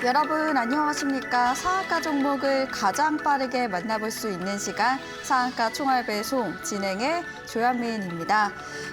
여러분 안녕하십니까? 상한가 종목을 가장 빠르게 만나볼 수 있는 시간 상한가 총알배송 진행의 조현민입니다.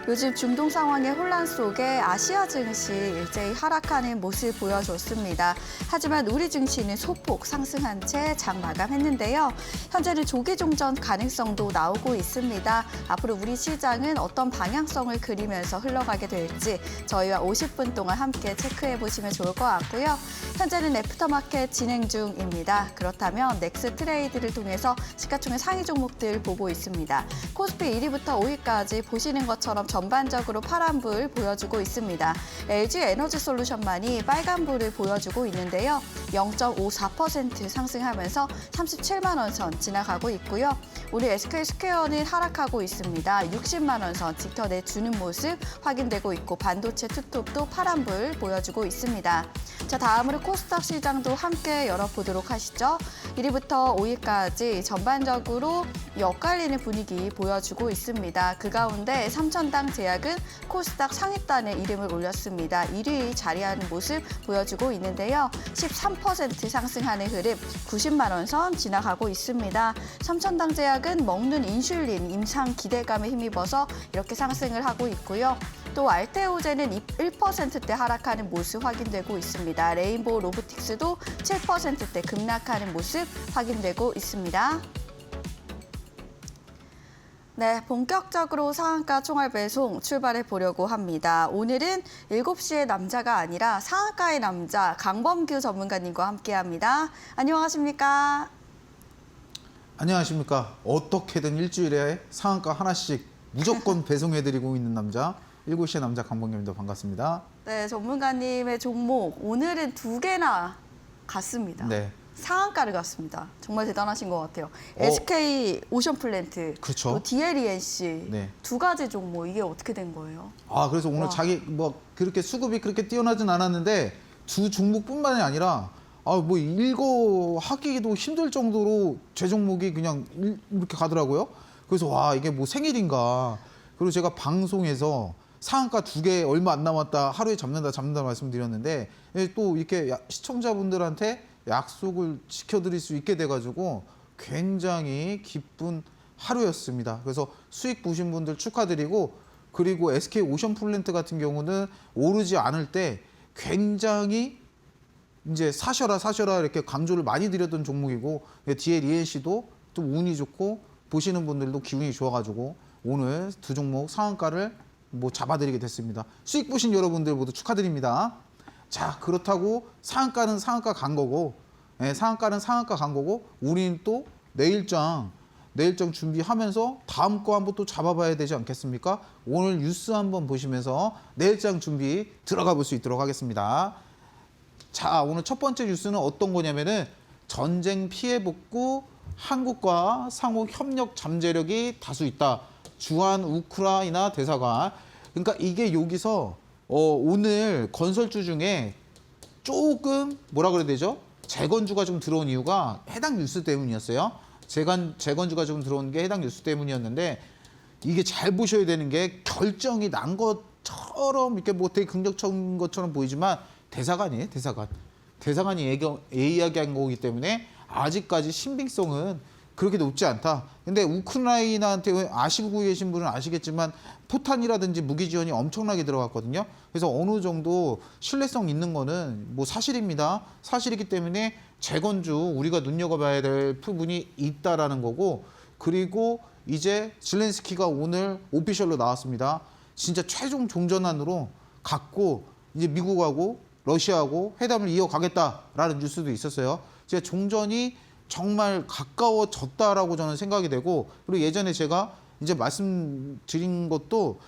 요즘 중동 상황의 혼란 속에 아시아 증시 일제히 하락하는 모습을 보여줬습니다. 하지만 우리 증시는 소폭 상승한 채 장 마감했는데요. 현재는 조기 종전 가능성도 나오고 있습니다. 앞으로 우리 시장은 어떤 방향성을 그리면서 흘러가게 될지 저희와 50분 동안 함께 체크해 보시면 좋을 것 같고요. 현재는 애프터마켓 진행 중입니다. 그렇다면 넥스 트레이드를 통해서 시가총액 상위 종목들 보고 있습니다. 코스피 1위부터 5위까지 보시는 것처럼 전반적으로 파란불 보여주고 있습니다. LG 에너지솔루션만이 빨간불을 보여주고 있는데요. 0.54% 상승하면서 37만 원 선 지나가고 있고요. 우리 SK스퀘어는 하락하고 있습니다. 60만 원 선 지켜내주는 모습 확인되고 있고 반도체 투톱도 파란불 보여주고 있습니다. 자, 다음으로 코스닥 시장도 함께 열어보도록 하시죠. 1위부터 5위까지 전반적으로 엇갈리는 분위기 보여주고 있습니다. 그 가운데 삼천당 제약은 코스닥 상위단에 이름을 올렸습니다. 1위 자리하는 모습 보여주고 있는데요. 13% 상승하는 흐름 90만 원 선 지나가고 있습니다. 삼천당 제약은 먹는 인슐린 임상 기대감에 힘입어서 이렇게 상승을 하고 있고요. 또 알테오제는 1%대 하락하는 모습 확인되고 있습니다. 레인보우 로보틱스도 7%대 급락하는 모습 확인되고 있습니다. 네, 본격적으로 상한가 총알 배송 출발해 보려고 합니다. 오늘은 7시의 남자가 아니라 상한가의 남자 강범규 전문가님과 함께합니다. 안녕하십니까? 안녕하십니까. 어떻게든 일주일에 상한가 하나씩 무조건 배송해드리고 있는 남자 7시의 남자 강범규입니다. 반갑습니다. 네, 전문가님의 종목 오늘은 2개나 갔습니다. 네. 상한가를 갔습니다. 정말 대단하신 것 같아요. SK 오션플랜트, 그렇죠. DLENC 네. 두 가지 종목 이게 어떻게 된 거예요? 아, 그래서 오늘 와. 자기 뭐 그렇게 수급이 그렇게 뛰어나진 않았는데 두 종목뿐만이 아니라 뭐 읽어하기도 힘들 정도로 제 종목이 그냥 이렇게 가더라고요. 그래서 와, 이게 뭐 생일인가. 그리고 제가 방송에서 상한가 2개 얼마 안 남았다 하루에 잡는다 말씀드렸는데 또 이렇게 시청자분들한테 약속을 지켜드릴 수 있게 돼가지고 굉장히 기쁜 하루였습니다. 그래서 수익 보신 분들 축하드리고, 그리고 SK 오션플랜트 같은 경우는 오르지 않을 때 굉장히 이제 사셔라 이렇게 강조를 많이 드렸던 종목이고, DLENC도 또 운이 좋고 보시는 분들도 기분이 좋아가지고 오늘 두 종목 상한가를 잡아드리게 됐습니다. 수익 보신 여러분들 모두 축하드립니다. 자, 그렇다고 상한가는 상한가 간 거고, 상한가는 상한가 간 거고, 우리는 또 내일장 준비하면서 다음 거 한번 또 잡아봐야 되지 않겠습니까? 오늘 뉴스 한번 보시면서 내일장 준비 들어가 볼 수 있도록 하겠습니다. 자, 오늘 첫 번째 뉴스는 어떤 거냐면은 전쟁 피해 복구, 한국과 상호 협력 잠재력이 다수 있다. 주한 우크라이나 대사관. 그러니까 이게 여기서 오늘 건설주 중에 조금 뭐라 그래야 되죠? 재건주가 좀 들어온 이유가 해당 뉴스 때문이었어요. 재건주가 좀 들어온 게 해당 뉴스 때문이었는데, 이게 잘 보셔야 되는 게 결정이 난 것처럼 이렇게 되게 긍정적인 것처럼 보이지만 대사관이에요, 대사관이 이야기한 거기 때문에 아직까지 신빙성은 그렇게 높지 않다. 근데 우크라이나한테 아시고 계신 분은 아시겠지만 포탄이라든지 무기 지원이 엄청나게 들어갔거든요. 그래서 어느 정도 신뢰성 있는 거는 사실입니다. 사실이기 때문에 재건주 우리가 눈여겨봐야 될 부분이 있다라는 거고, 그리고 이제 zel렌스키가 오늘 오피셜로 나왔습니다. 진짜 최종 종전안으로 갖고 이제 미국하고 러시아하고 회담을 이어가겠다라는 뉴스도 있었어요. 이제 종전이 정말 가까워졌다라고 저는 생각이 되고, 그리고 예전에 제가 이제 말씀드린 것도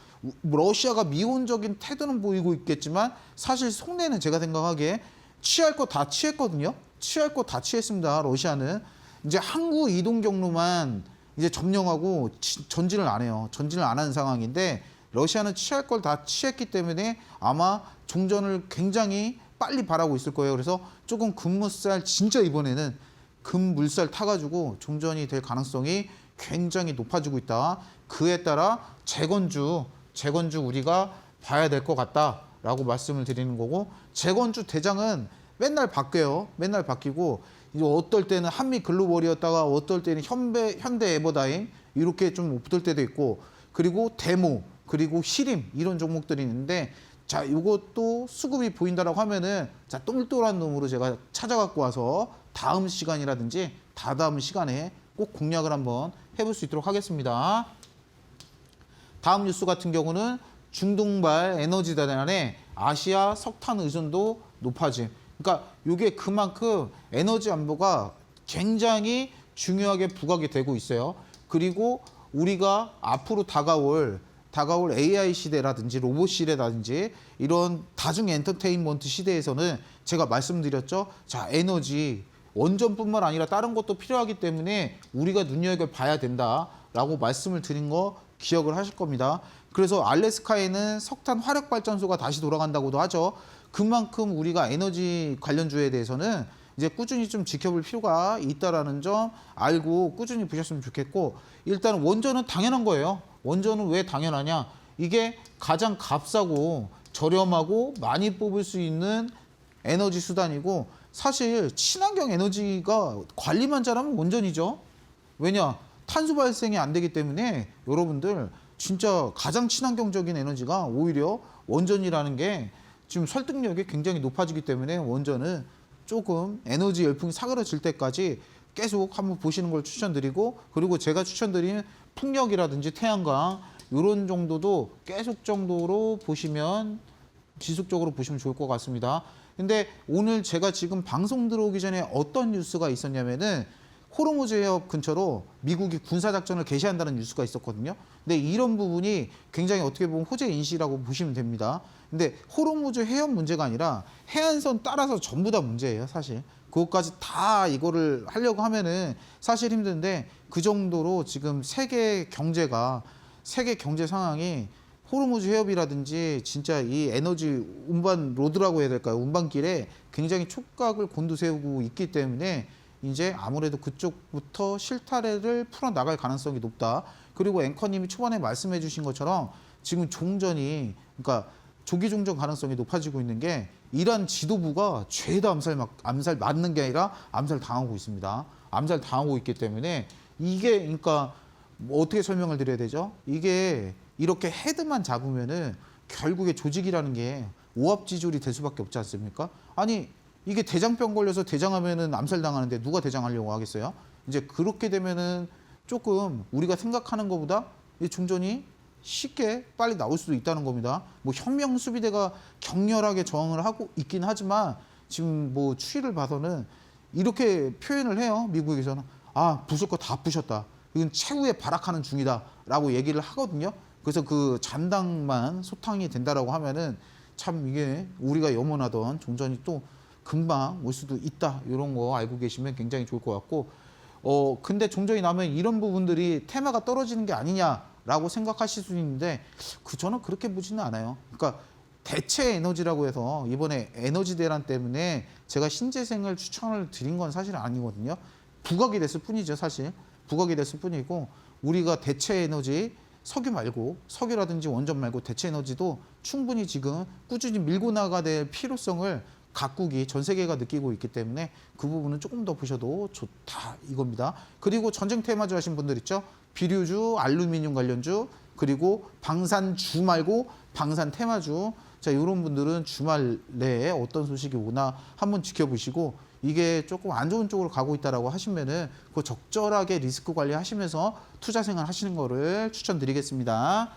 러시아가 미온적인 태도는 보이고 있겠지만 사실 속내는 제가 생각하기에 취할 거 다 취했거든요. 취할 거 다 취했습니다. 러시아는 이제 항구 이동 경로만 이제 점령하고 전진을 안 해요. 전진을 안 하는 상황인데 러시아는 취할 걸 다 취했기 때문에 아마 종전을 굉장히 빨리 바라고 있을 거예요. 그래서 조금 급물살, 진짜 이번에는 급물살 타가지고 종전이 될 가능성이 굉장히 높아지고 있다. 그에 따라 재건주 우리가 봐야 될 것 같다라고 말씀을 드리는 거고, 재건주 대장은 맨날 바뀌어요. 맨날 바뀌고 이제 어떨 때는 한미 글로벌이었다가 어떨 때는 현대 에버다임 이렇게 좀 붙을 때도 있고 그리고 데모 그리고 시림 이런 종목들이 있는데 자 이것도 수급이 보인다라고 하면은 자 똘똘한 놈으로 제가 찾아갖고 와서 다음 시간이라든지 다다음 시간에 꼭 공략을 한번 해볼 수 있도록 하겠습니다. 다음 뉴스 같은 경우는 중동발 에너지 대란에 아시아 석탄 의존도 높아짐. 그러니까 이게 그만큼 에너지 안보가 굉장히 중요하게 부각이 되고 있어요. 그리고 우리가 앞으로 다가올 AI 시대라든지 로봇 시대라든지 이런 다중 엔터테인먼트 시대에서는 제가 말씀드렸죠. 자, 에너지 원전뿐만 아니라 다른 것도 필요하기 때문에 우리가 눈여겨봐야 된다라고 말씀을 드린 거 기억을 하실 겁니다. 그래서 알래스카에는 석탄 화력 발전소가 다시 돌아간다고도 하죠. 그만큼 우리가 에너지 관련주에 대해서는 이제 꾸준히 좀 지켜볼 필요가 있다라는 점 알고 꾸준히 보셨으면 좋겠고 일단 원전은 당연한 거예요. 원전은 왜 당연하냐? 이게 가장 값싸고 저렴하고 많이 뽑을 수 있는 에너지 수단이고 사실 친환경 에너지가 관리만 잘하면 원전이죠. 왜냐? 탄소 발생이 안 되기 때문에 여러분들 진짜 가장 친환경적인 에너지가 오히려 원전이라는 게 지금 설득력이 굉장히 높아지기 때문에 원전은 조금 에너지 열풍이 사그러질 때까지 계속 한번 보시는 걸 추천드리고 그리고 제가 추천드린 풍력이라든지 태양광 이런 정도도 계속 정도로 보시면 지속적으로 보시면 좋을 것 같습니다. 근데 오늘 제가 지금 방송 들어오기 전에 어떤 뉴스가 있었냐면은 호르무즈 해협 근처로 미국이 군사작전을 개시한다는 뉴스가 있었거든요. 근데 이런 부분이 굉장히 어떻게 보면 호재 인시라고 보시면 됩니다. 근데 호르무즈 해협 문제가 아니라 해안선 따라서 전부 다 문제예요, 사실. 그것까지 다 이거를 하려고 하면은 사실 힘든데 그 정도로 지금 세계 경제 상황이 호르무즈 해협이라든지 진짜 이 에너지 운반 로드라고 해야 될까요? 운반길에 굉장히 촉각을 곤두세우고 있기 때문에 이제 아무래도 그쪽부터 실타래를 풀어나갈 가능성이 높다. 그리고 앵커님이 초반에 말씀해 주신 것처럼 지금 종전이 그러니까 조기 종전 가능성이 높아지고 있는 게 이란 지도부가 죄다 암살 맞는 게 아니라 암살 당하고 있습니다. 암살 당하고 있기 때문에 이게 그러니까 뭐 어떻게 설명을 드려야 되죠? 이게 이렇게 헤드만 잡으면은 결국에 조직이라는 게 오합지졸이 될 수밖에 없지 않습니까? 아니 이게 대장병 걸려서 대장하면은 암살당하는데 누가 대장하려고 하겠어요? 이제 그렇게 되면은 조금 우리가 생각하는 것보다 이 종전이 쉽게 빨리 나올 수도 있다는 겁니다. 뭐 혁명 수비대가 격렬하게 저항을 하고 있긴 하지만 지금 뭐 추이를 봐서는 이렇게 표현을 해요. 미국에서는 아 부술 거 다 부셨다. 이건 최후의 발악하는 중이다라고 얘기를 하거든요. 그래서 그 잔당만 소탕이 된다라고 하면은 참 이게 우리가 염원하던 종전이 또 금방 올 수도 있다. 이런 거 알고 계시면 굉장히 좋을 것 같고 근데 종전이 나면 이런 부분들이 테마가 떨어지는 게 아니냐라고 생각하실 수 있는데 저는 그렇게 보지는 않아요. 그러니까 대체 에너지라고 해서 이번에 에너지 대란 때문에 제가 신재생을 추천을 드린 건 사실 아니거든요. 부각이 됐을 뿐이죠, 사실. 부각이 됐을 뿐이고 우리가 대체 에너지 석유라든지 원전 말고 대체 에너지도 충분히 지금 꾸준히 밀고 나가야 될 필요성을 각국이 전 세계가 느끼고 있기 때문에 그 부분은 조금 더 보셔도 좋다 이겁니다. 그리고 전쟁 테마주 하신 분들 있죠. 비료주, 알루미늄 관련주, 그리고 방산주 말고 방산 테마주. 자, 이런 분들은 주말 내에 어떤 소식이 오나 한번 지켜보시고 이게 조금 안 좋은 쪽으로 가고 있다라고 하시면은 그 적절하게 리스크 관리하시면서 투자 생활 하시는 거를 추천드리겠습니다.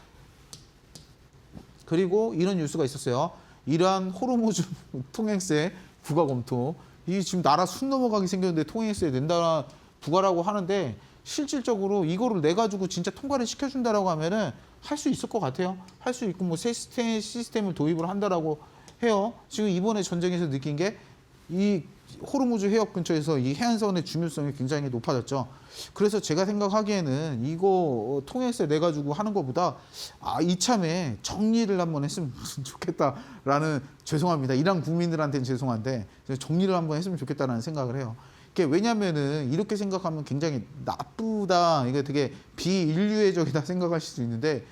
그리고 이런 뉴스가 있었어요. 이란 호르무즈 통행세 부과 검토. 이 지금 나라 순 넘어가게 생겼는데 통행세 낸다 부과라고 하는데 실질적으로 이거를 내 가지고 진짜 통과를 시켜준다라고 하면은 할 수 있을 것 같아요. 할 수 있고 뭐 시스템을 도입을 한다라고 해요. 지금 이번에 전쟁에서 느낀 게 이 호르무즈 해협 근처에서 이 해안선의 중요성이 굉장히 높아졌죠. 그래서 제가 생각하기에는 이거 통행세 내 가지고 하는 것보다 이참에 정리를 한번 했으면 좋겠다라는 죄송합니다. 이란 국민들한테는 죄송한데 정리를 한번 했으면 좋겠다라는 생각을 해요. 왜냐면은 이렇게 생각하면 굉장히 나쁘다, 이게 되게 비인류애적이다 생각하실 수 있는데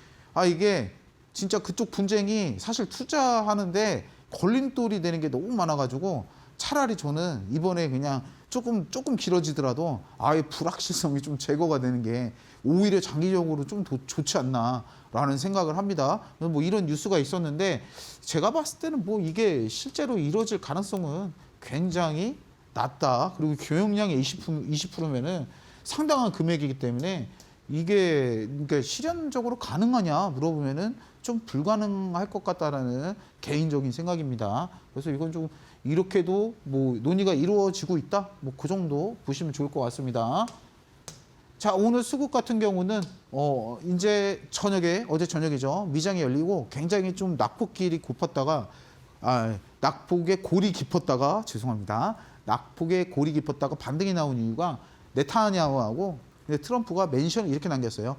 이게 진짜 그쪽 분쟁이 사실 투자하는데 걸림돌이 되는 게 너무 많아가지고 차라리 저는 이번에 그냥 조금 길어지더라도 아예 불확실성이 좀 제거가 되는 게 오히려 장기적으로 좀 좋지 않나라는 생각을 합니다. 뭐 이런 뉴스가 있었는데 제가 봤을 때는 뭐 이게 실제로 이루어질 가능성은 굉장히 낮다. 그리고 교역량의 20%면은 상당한 금액이기 때문에 이게 그러니까 실현적으로 가능하냐 물어보면은 좀 불가능할 것 같다라는 개인적인 생각입니다. 그래서 이건 좀 이렇게도 뭐 논의가 이루어지고 있다. 뭐 그 정도 보시면 좋을 것 같습니다. 자, 오늘 수국 같은 경우는 이제 어제 저녁이죠. 미장이 열리고 굉장히 좀 낙폭길이 높았다가 낙폭의 골이 깊었다가 죄송합니다. 낙폭의 골이 깊었다가 반등이 나온 이유가 네타냐후하고 트럼프가 멘션을 이렇게 남겼어요.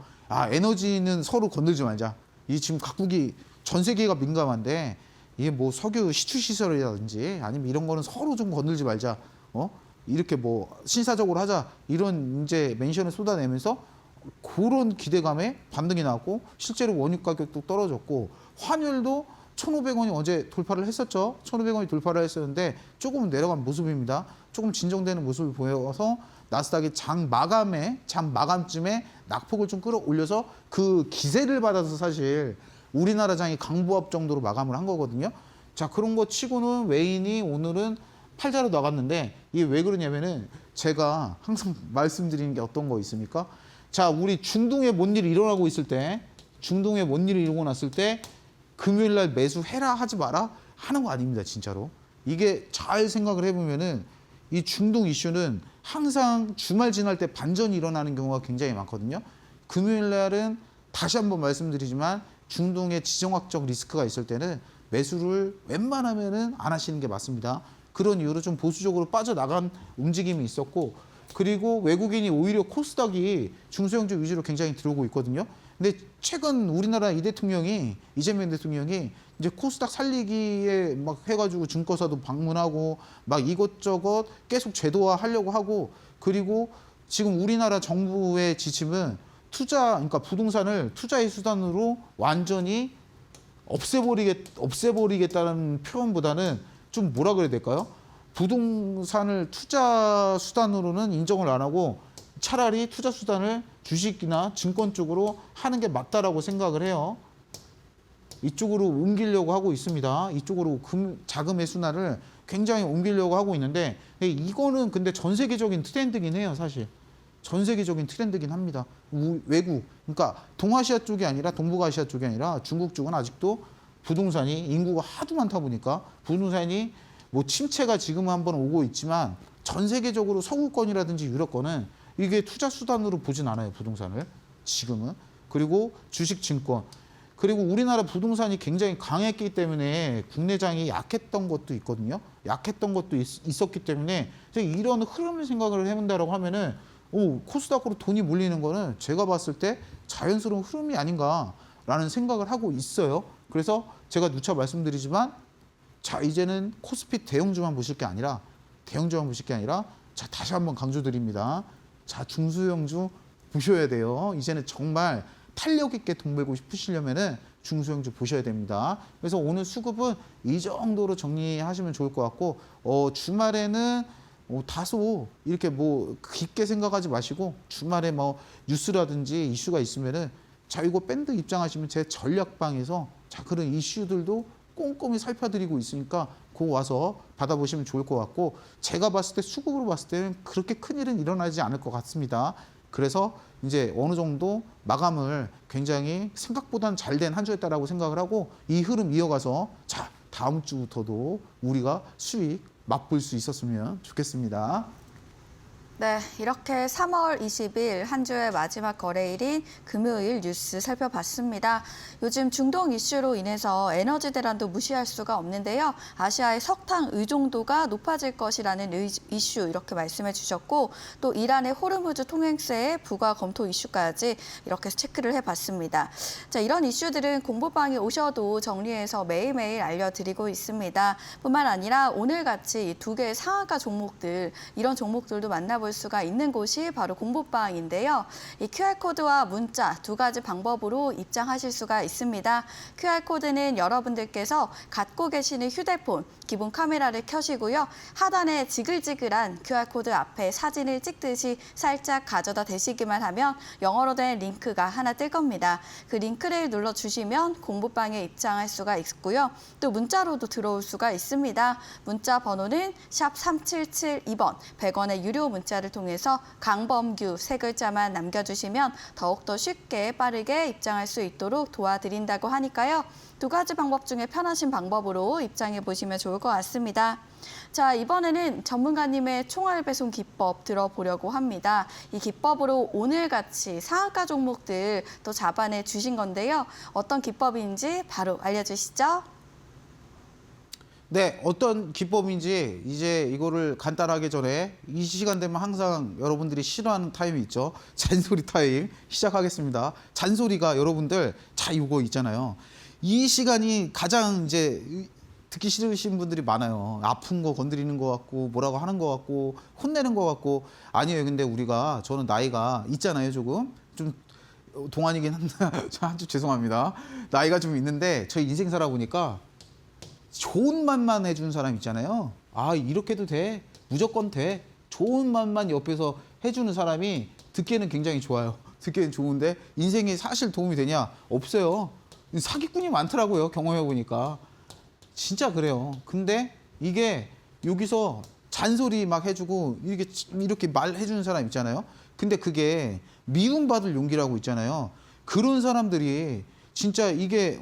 에너지는 서로 건들지 말자. 이 지금 각국이 전 세계가 민감한데 이게 뭐 석유 시추 시설이라든지 아니면 이런 거는 서로 좀 건들지 말자. 이렇게 뭐 신사적으로 하자. 이런 이제 멘션을 쏟아내면서 그런 기대감에 반등이 나왔고 실제로 원유 가격도 떨어졌고 환율도 1,500원이 어제 돌파를 했었죠. 1,500원이 돌파를 했었는데 조금 내려간 모습입니다. 조금 진정되는 모습을 보여서 나스닥이 장 마감쯤에 낙폭을 좀 끌어올려서 그 기세를 받아서 사실 우리나라 장이 강보합 정도로 마감을 한 거거든요. 자, 그런 거 치고는 외인이 오늘은 팔자로 나갔는데 이게 왜 그러냐면은 제가 항상 말씀드리는 게 어떤 거 있습니까? 자, 우리 중동에 뭔 일이 일어나고 있을 때 중동에 뭔 일이 일어나고 났을 때 금요일 날 매수해라 하지 마라 하는 거 아닙니다. 진짜로. 이게 잘 생각을 해보면은 이 중동 이슈는 항상 주말 지날 때 반전이 일어나는 경우가 굉장히 많거든요. 금요일 날은 다시 한번 말씀드리지만 중동에 지정학적 리스크가 있을 때는 매수를 웬만하면은 안 하시는 게 맞습니다. 그런 이유로 좀 보수적으로 빠져나간 움직임이 있었고 그리고 외국인이 오히려 코스닥이 중소형주 위주로 굉장히 들어오고 있거든요. 근데 최근 우리나라 이재명 대통령이 이제 코스닥 살리기에 막 해가지고 증권사도 방문하고 막 이것저것 계속 제도화 하려고 하고 그리고 지금 우리나라 정부의 지침은 그러니까 부동산을 투자의 수단으로 완전히 없애버리겠다는 표현보다는 좀 뭐라 그래야 될까요? 부동산을 투자 수단으로는 인정을 안 하고 차라리 투자 수단을 주식이나 증권 쪽으로 하는 게 맞다라고 생각을 해요. 이쪽으로 옮기려고 하고 있습니다. 이쪽으로 자금의 순환을 굉장히 옮기려고 하고 있는데 이거는 근데 전 세계적인 트렌드긴 해요, 사실. 전 세계적인 트렌드긴 합니다. 외국, 그러니까 동아시아 쪽이 아니라 동북아시아 쪽이 아니라 중국 쪽은 아직도 부동산이 인구가 하도 많다 보니까 부동산이 뭐 침체가 지금은 한번 오고 있지만 전 세계적으로 서구권이라든지 유럽권은 이게 투자 수단으로 보진 않아요, 부동산을 지금은. 그리고 주식, 증권. 그리고 우리나라 부동산이 굉장히 강했기 때문에 국내장이 약했던 것도 있거든요. 약했던 것도 있었기 때문에 이런 흐름을 생각을 해본다라고 하면은 코스닥으로 돈이 몰리는 거는 제가 봤을 때 자연스러운 흐름이 아닌가라는 생각을 하고 있어요. 그래서 제가 누차 말씀드리지만 자, 이제는 코스피 대형주만 보실 게 아니라 자, 다시 한번 강조드립니다. 자, 중소형주 보셔야 돼요. 이제는 정말 탄력 있게 돈 벌고 싶으시려면은 중소형주 보셔야 됩니다. 그래서 오늘 수급은 이 정도로 정리하시면 좋을 것 같고 주말에는 다소 이렇게 뭐 깊게 생각하지 마시고 주말에 뭐 뉴스라든지 이슈가 있으면은 자, 이거 밴드 입장하시면 제 전략방에서 자, 그런 이슈들도 꼼꼼히 살펴드리고 있으니까 그거 와서 받아보시면 좋을 것 같고 제가 봤을 때 수급으로 봤을 때는 그렇게 큰일은 일어나지 않을 것 같습니다. 그래서 이제 어느 정도 마감을 굉장히 생각보다는 잘 된 한 주였다라고 생각을 하고 이 흐름 이어가서 자, 다음 주부터도 우리가 수익 맛볼 수 있었으면 좋겠습니다. 네, 이렇게 3월 20일 한 주의 마지막 거래일인 금요일 뉴스 살펴봤습니다. 요즘 중동 이슈로 인해서 에너지 대란도 무시할 수가 없는데요. 아시아의 석탄 의존도가 높아질 것이라는 이슈 이렇게 말씀해 주셨고 또 이란의 호르무즈 통행세의 부과 검토 이슈까지 이렇게 체크를 해봤습니다. 자, 이런 이슈들은 공부방에 오셔도 정리해서 매일매일 알려드리고 있습니다. 뿐만 아니라 오늘같이 이 두 개의 상한가 종목들 이런 종목들도 만나볼 만나볼 수가 있는 곳이 바로 공부방인데요. 이 QR코드와 문자 두 가지 방법으로 입장하실 수가 있습니다. QR코드는 여러분들께서 갖고 계시는 휴대폰 기본 카메라를 켜시고요. 하단에 지글지글한 QR코드 앞에 사진을 찍듯이 살짝 가져다 대시기만 하면 영어로 된 링크가 하나 뜰 겁니다. 그 링크를 눌러주시면 공부방에 입장할 수가 있고요. 또 문자로도 들어올 수가 있습니다. 문자 번호는 샵 3772번, 100원의 유료 문자를 통해서 강범규 세 글자만 남겨주시면 더욱더 쉽게 빠르게 입장할 수 있도록 도와드린다고 하니까요. 두 가지 방법 중에 편하신 방법으로 입장해 보시면 좋을 것 같습니다. 자, 이번에는 전문가님의 총알 배송 기법 들어보려고 합니다. 이 기법으로 오늘같이 상한가 종목들 또 잡아내 주신 건데요. 어떤 기법인지 바로 알려주시죠. 네, 어떤 기법인지 이제 이거를 간단하게 전에 이 시간 되면 항상 여러분들이 싫어하는 타임이 있죠. 잔소리 타임 시작하겠습니다. 잔소리가 여러분들 자 이거 있잖아요. 이 시간이 가장 이제 듣기 싫으신 분들이 많아요. 아픈 거 건드리는 거 같고 뭐라고 하는 거 같고 혼내는 거 같고 아니에요. 근데 우리가 저는 나이가 있잖아요. 조금 좀 동안이긴 한데 아주 죄송합니다. 나이가 좀 있는데 저희 인생 살아보니까 좋은 말만 해준 사람 있잖아요. 아 이렇게도 돼. 무조건 돼. 좋은 말만 옆에서 해주는 사람이 듣기에는 굉장히 좋아요. 듣기에는 좋은데 인생에 사실 도움이 되냐? 없어요. 사기꾼이 많더라고요. 경험해보니까. 진짜 그래요. 근데 이게 여기서 잔소리 막 해주고 이렇게 말해주는 사람 있잖아요. 근데 그게 미움받을 용기라고 있잖아요. 그런 사람들이 진짜 이게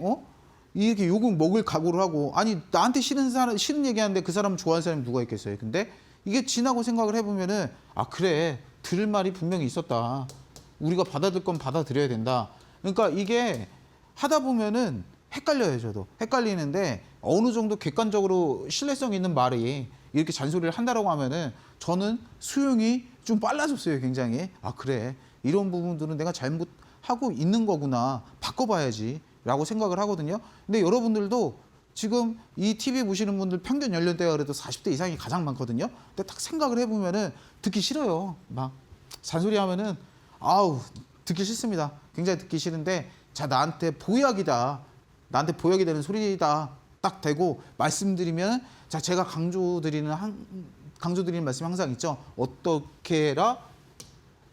이렇게 욕을 먹을 각오를 하고 아니 나한테 싫은 얘기하는데 그 사람 좋아하는 사람이 누가 있겠어요. 근데 이게 지나고 생각을 해보면은 아 그래 들을 말이 분명히 있었다. 우리가 받아들일 건 받아들여야 된다. 그러니까 이게 하다 보면은 헷갈려요. 저도 헷갈리는데 어느 정도 객관적으로 신뢰성 있는 말이 이렇게 잔소리를 한다라고 하면은 저는 수용이 좀 빨라졌어요. 굉장히 아 그래 이런 부분들은 내가 잘못하고 있는 거구나 바꿔봐야지 라고 생각을 하거든요. 근데 여러분들도 지금 이 TV 보시는 분들 평균 연령대가 그래도 40대 이상이 가장 많거든요. 근데 딱 생각을 해보면은 듣기 싫어요. 막 잔소리 하면은 아우 듣기 싫습니다. 굉장히 듣기 싫은데 자 나한테 보약이다. 나한테 보약이 되는 소리다. 딱 되고 말씀드리면 자 제가 강조드리는 말씀이 항상 있죠. 어떻게 해라?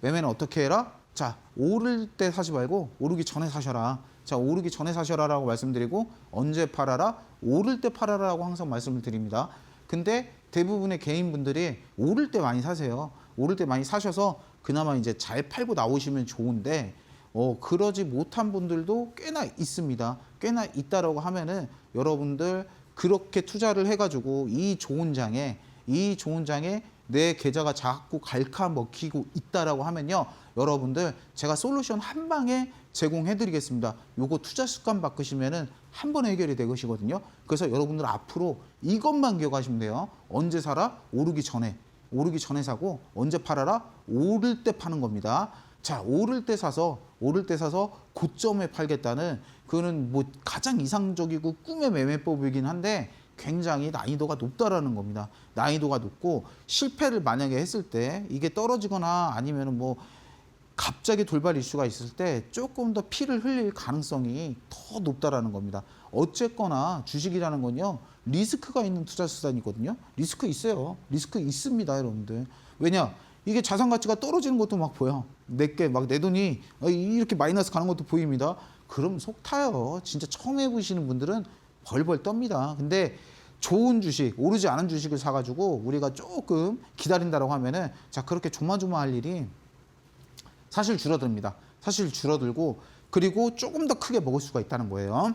매매는 어떻게 해라? 자 오를 때 사지 말고 오르기 전에 사셔라. 자 오르기 전에 사셔라라고 말씀드리고 언제 팔아라? 오를 때 팔아라라고 항상 말씀을 드립니다. 근데 대부분의 개인분들이 오를 때 많이 사세요. 오를 때 많이 사셔서 그나마 이제 잘 팔고 나오시면 좋은데 그러지 못한 분들도 꽤나 있습니다. 꽤나 있다라고 하면은 여러분들 그렇게 투자를 해가지고 이 좋은 장에 내 계좌가 자꾸 갈카 먹히고 있다라고 하면요. 여러분들 제가 솔루션 한 방에 제공해 드리겠습니다. 요거 투자 습관 바꾸시면은 한 번에 해결이 되것이거든요. 그래서 여러분들 앞으로 이것만 기억하시면 돼요. 언제 사라? 오르기 전에 사고 언제 팔아라? 오를 때 파는 겁니다. 자, 오를 때 사서 고점에 팔겠다는 그거는 뭐 가장 이상적이고 꿈의 매매법이긴 한데 굉장히 난이도가 높다라는 겁니다. 난이도가 높고 실패를 만약에 했을 때 이게 떨어지거나 아니면은 뭐 갑자기 돌발 이슈가 있을 때 조금 더 피를 흘릴 가능성이 더 높다라는 겁니다. 어쨌거나 주식이라는 건요. 리스크가 있는 투자 수단이거든요. 리스크 있어요. 리스크 있습니다, 여러분들. 왜냐? 이게 자산 가치가 떨어지는 것도 막 보여. 내 돈이 이렇게 마이너스 가는 것도 보입니다. 그럼 속 타요. 진짜 처음 해보시는 분들은 벌벌 떱니다. 근데 좋은 주식, 오르지 않은 주식을 사가지고 우리가 조금 기다린다라고 하면은 자 그렇게 조마조마할 일이 사실 줄어듭니다. 사실 줄어들고 그리고 조금 더 크게 먹을 수가 있다는 거예요.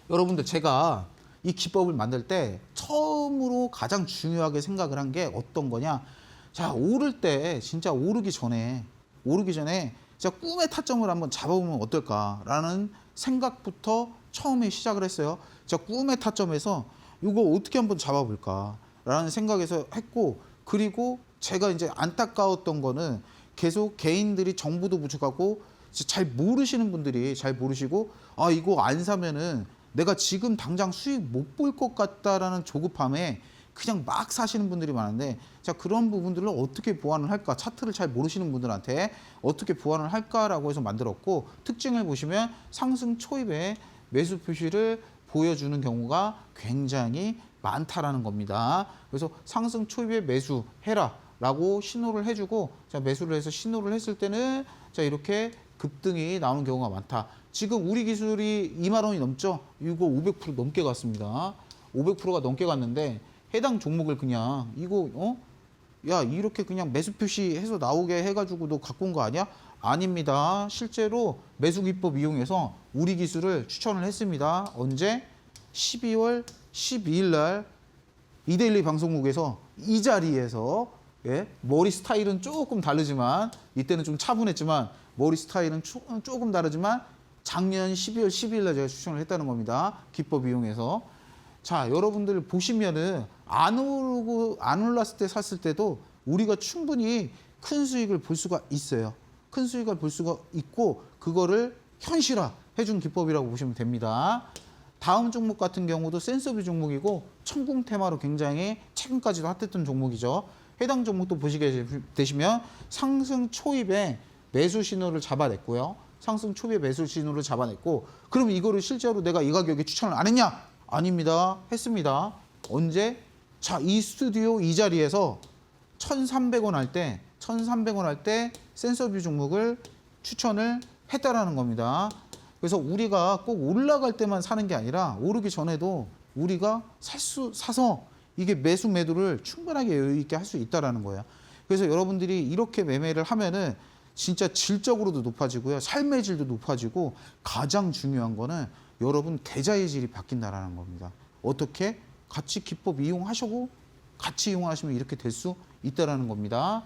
여러분들 제가 이 기법을 만들 때 처음으로 가장 중요하게 생각을 한 게 어떤 거냐? 자 오를 때 진짜 오르기 전에 진짜 꿈의 타점을 한번 잡아보면 어떨까라는 생각부터 처음에 시작을 했어요. 자 꿈의 타점에서 이거 어떻게 한번 잡아볼까라는 생각에서 했고 그리고 제가 이제 안타까웠던 거는 계속 개인들이 정보도 부족하고 잘 모르시는 분들이 잘 모르시고 아 이거 안 사면은 내가 지금 당장 수익 못 볼 것 같다라는 조급함에 그냥 막 사시는 분들이 많은데 자 그런 부분들을 어떻게 보완을 할까 차트를 잘 모르시는 분들한테 어떻게 보완을 할까라고 해서 만들었고 특징을 보시면 상승 초입에 매수 표시를 보여주는 경우가 굉장히 많다라는 겁니다. 그래서 상승 초입에 매수해라라고 신호를 해주고 자 매수를 해서 신호를 했을 때는 자 이렇게 급등이 나오는 경우가 많다. 지금 우리 기술이 2만 원이 넘죠? 이거 500% 넘게 갔습니다. 500%가 넘게 갔는데 해당 종목을 그냥 이거 야 이렇게 그냥 매수 표시해서 나오게 해가지고 너 갖고 온 거 아니야? 아닙니다. 실제로 매수 기법 이용해서 우리 기술을 추천을 했습니다. 언제? 12월 12일 날 이데일리 방송국에서 이 자리에서 예, 머리 스타일은 조금 다르지만 이때는 좀 차분했지만 머리 스타일은 조금 다르지만 작년 12월 12일 날 제가 추천을 했다는 겁니다. 기법 이용해서. 자, 여러분들 보시면은 안 올랐을 때 샀을 때도 우리가 충분히 큰 수익을 볼 수가 있어요. 큰 수익을 볼 수가 있고 그거를 현실화 해준 기법이라고 보시면 됩니다. 다음 종목 같은 경우도 센서비 종목이고 천궁 테마로 굉장히 최근까지도 핫했던 종목이죠. 해당 종목도 보시게 되시면 상승 초입에 매수 신호를 잡아냈고요. 상승 초입에 매수 신호를 잡아냈고 그럼 이거를 실제로 내가 이 가격에 추천을 안 했냐? 아닙니다. 했습니다. 언제? 자, 이 스튜디오 이 자리에서 1,300원 할 때 1,300원 할 때 센서뷰 종목을 추천을 했다라는 겁니다. 그래서 우리가 꼭 올라갈 때만 사는 게 아니라 오르기 전에도 우리가 사서 이게 매수 매도를 충분하게 여유 있게 할 수 있다라는 거예요. 그래서 여러분들이 이렇게 매매를 하면은 진짜 질적으로도 높아지고요. 삶의 질도 높아지고 가장 중요한 거는 여러분 계좌의 질이 바뀐다라는 겁니다. 어떻게? 같이 기법 이용하시고 같이 이용하시면 이렇게 될 수 있다라는 겁니다.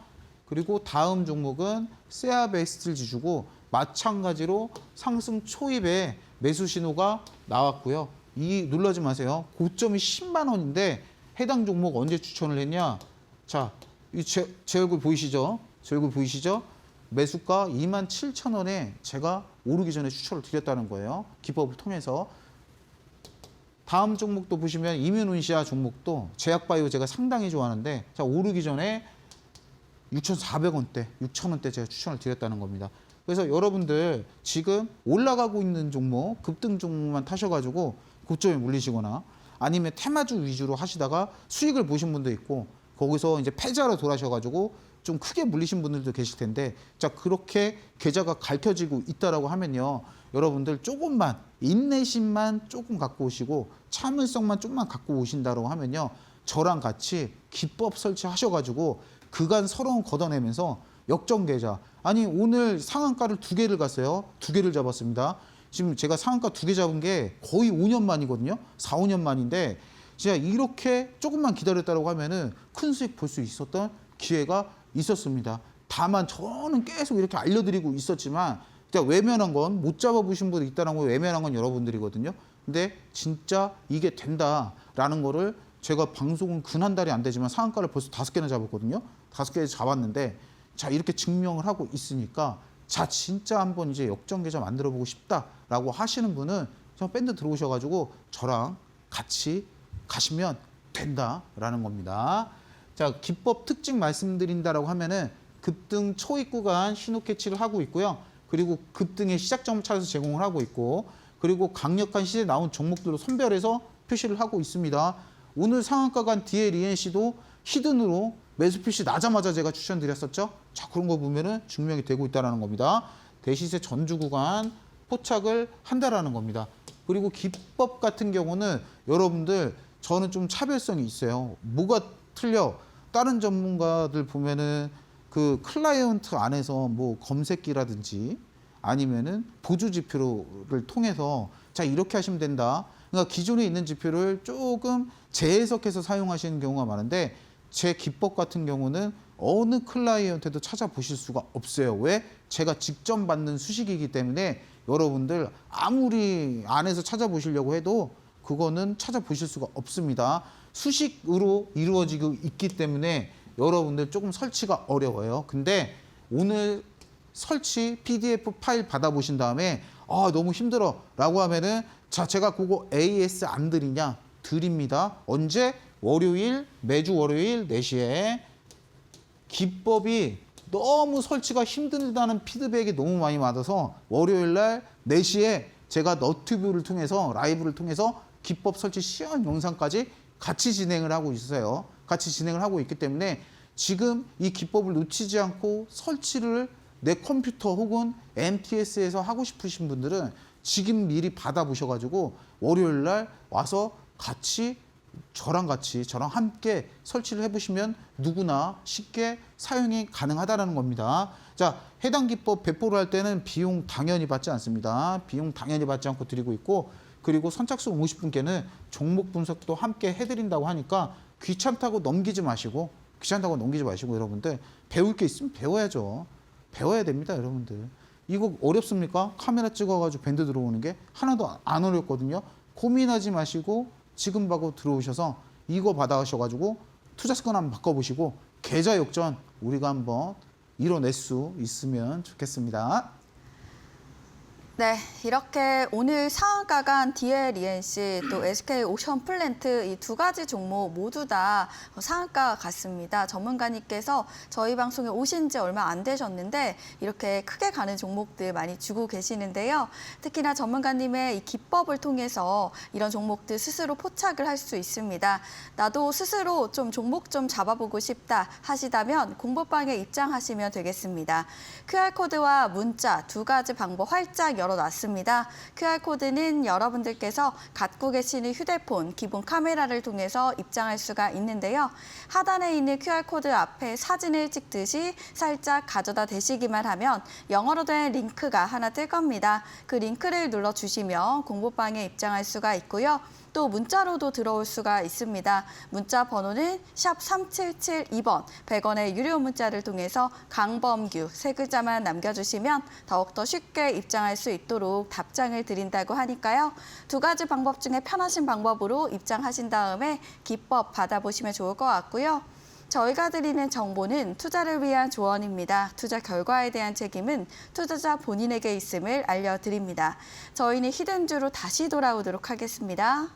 그리고 다음 종목은 세아베스트 지주고 마찬가지로 상승 초입에 매수 신호가 나왔고요. 이 놀라지 마세요. 고점이 10만 원인데 해당 종목 언제 추천을 했냐? 자, 제 얼굴 보이시죠? 제 얼굴 보이시죠? 매수가 27,000원에 제가 오르기 전에 추천을 드렸다는 거예요. 기법을 통해서. 다음 종목도 보시면 이뮤논시아 종목도 제약바이오 제가 상당히 좋아하는데 자 오르기 전에 6,400원대, 6,000원대 제가 추천을 드렸다는 겁니다. 그래서 여러분들 지금 올라가고 있는 종목, 급등 종목만 타셔가지고 고점에 물리시거나 아니면 테마주 위주로 하시다가 수익을 보신 분도 있고 거기서 이제 패자로 돌아셔가지고 좀 크게 물리신 분들도 계실 텐데 자 그렇게 계좌가 갉혀지고 있다라고 하면요 여러분들 조금만 인내심만 조금 갖고 오시고 참을성만 좀만 갖고 오신다고 하면요 저랑 같이 기법 설치하셔가지고 그간 서러움 걷어내면서 역전 계좌 아니 오늘 상한가를 2개를 갔어요 2개를 잡았습니다 지금 제가 상한가 2개 잡은 게 거의 5년 만이거든요 4, 5년 만인데 진짜 이렇게 조금만 기다렸다고 하면은 큰 수익 볼 수 있었던 기회가 있었습니다. 다만 저는 계속 이렇게 알려드리고 있었지만 외면한 건 못 잡아보신 분이 있다는 거 외면한 건 여러분들이거든요. 근데 진짜 이게 된다라는 거를 제가 방송은 근 한 달이 안 되지만 상한가를 벌써 5개나 잡았거든요. 5개 잡았는데 자 이렇게 증명을 하고 있으니까 자 진짜 한번 이제 역전 계좌 만들어 보고 싶다라고 하시는 분은 저 밴드 들어오셔가지고 저랑 같이 가시면 된다라는 겁니다. 자, 기법 특징 말씀드린다라고 하면은 급등 초입 구간 신호 캐치를 하고 있고요. 그리고 급등의 시작점을 찾아서 제공을 하고 있고, 그리고 강력한 시세 나온 종목들로 선별해서 표시를 하고 있습니다. 오늘 상한가 간 DLENC도 히든으로 매수 표시 나자마자 제가 추천드렸었죠. 자, 그런 거 보면은 증명이 되고 있다는 겁니다. 대시세 전주 구간 포착을 한다라는 겁니다. 그리고 기법 같은 경우는 여러분들 저는 좀 차별성이 있어요. 뭐가 틀려? 다른 전문가들 보면은 그 클라이언트 안에서 뭐 검색기라든지 아니면은 보조 지표를 통해서 자 이렇게 하시면 된다. 그러니까 기존에 있는 지표를 조금 재해석해서 사용하시는 경우가 많은데 제 기법 같은 경우는 어느 클라이언트도 찾아보실 수가 없어요. 왜? 제가 직접 받는 수식이기 때문에 여러분들 아무리 안에서 찾아보시려고 해도 그거는 찾아보실 수가 없습니다. 수식으로 이루어지고 있기 때문에 여러분들 조금 설치가 어려워요. 근데 오늘 설치 PDF 파일 받아보신 다음에 아 너무 힘들어 라고 하면은 자 제가 그거 AS 안 드리냐? 드립니다. 언제? 매주 월요일 4시에 기법이 너무 설치가 힘들다는 피드백이 너무 많이 받아서 월요일 날 4시에 제가 너튜브를 통해서 라이브를 통해서 기법 설치 시연 영상까지 같이 진행을 하고 있어요. 같이 진행을 하고 있기 때문에 지금 이 기법을 놓치지 않고 설치를 내 컴퓨터 혹은 MTS에서 하고 싶으신 분들은 지금 미리 받아보셔가지고 월요일 날 와서 저랑 함께 설치를 해보시면 누구나 쉽게 사용이 가능하다는 겁니다. 자, 해당 기법 배포를 할 때는 비용 당연히 받지 않습니다. 비용 당연히 받지 않고 드리고 있고, 그리고 선착순 50분께는 종목 분석도 함께 해드린다고 하니까 귀찮다고 넘기지 마시고 여러분들 배울 게 있으면 배워야죠. 배워야 됩니다, 여러분들. 이거 어렵습니까? 카메라 찍어가지고 밴드 들어오는 게 하나도 안 어렵거든요. 고민하지 마시고 지금 바로 들어오셔서 이거 받아가셔가지고 투자 습관 한번 바꿔보시고 계좌 역전 우리가 한번 이뤄낼 수 있으면 좋겠습니다. 네, 이렇게 오늘 상한가 간 DLENC 또 SK 오션플랜트 이 두 가지 종목 모두 다 상한가 같습니다. 전문가님께서 저희 방송에 오신 지 얼마 안 되셨는데 이렇게 크게 가는 종목들 많이 주고 계시는데요. 특히나 전문가님의 이 기법을 통해서 이런 종목들 스스로 포착을 할 수 있습니다. 나도 스스로 좀 종목 좀 잡아보고 싶다 하시다면 공부방에 입장하시면 되겠습니다. QR코드와 문자 두 가지 방법 활짝 열어놨습니다. QR코드는 여러분들께서 갖고 계시는 휴대폰 기본 카메라를 통해서 입장할 수가 있는데요. 하단에 있는 QR코드 앞에 사진을 찍듯이 살짝 가져다 대시기만 하면 영어로 된 링크가 하나 뜰 겁니다. 그 링크를 눌러주시면 공부방에 입장할 수가 있고요. 또 문자로도 들어올 수가 있습니다. 문자 번호는 샵 3772번, 100원의 유료 문자를 통해서 강범규 세 글자만 남겨주시면 더욱더 쉽게 입장할 수 있도록 답장을 드린다고 하니까요. 두 가지 방법 중에 편하신 방법으로 입장하신 다음에 기법 받아보시면 좋을 것 같고요. 저희가 드리는 정보는 투자를 위한 조언입니다. 투자 결과에 대한 책임은 투자자 본인에게 있음을 알려드립니다. 저희는 히든주로 다시 돌아오도록 하겠습니다.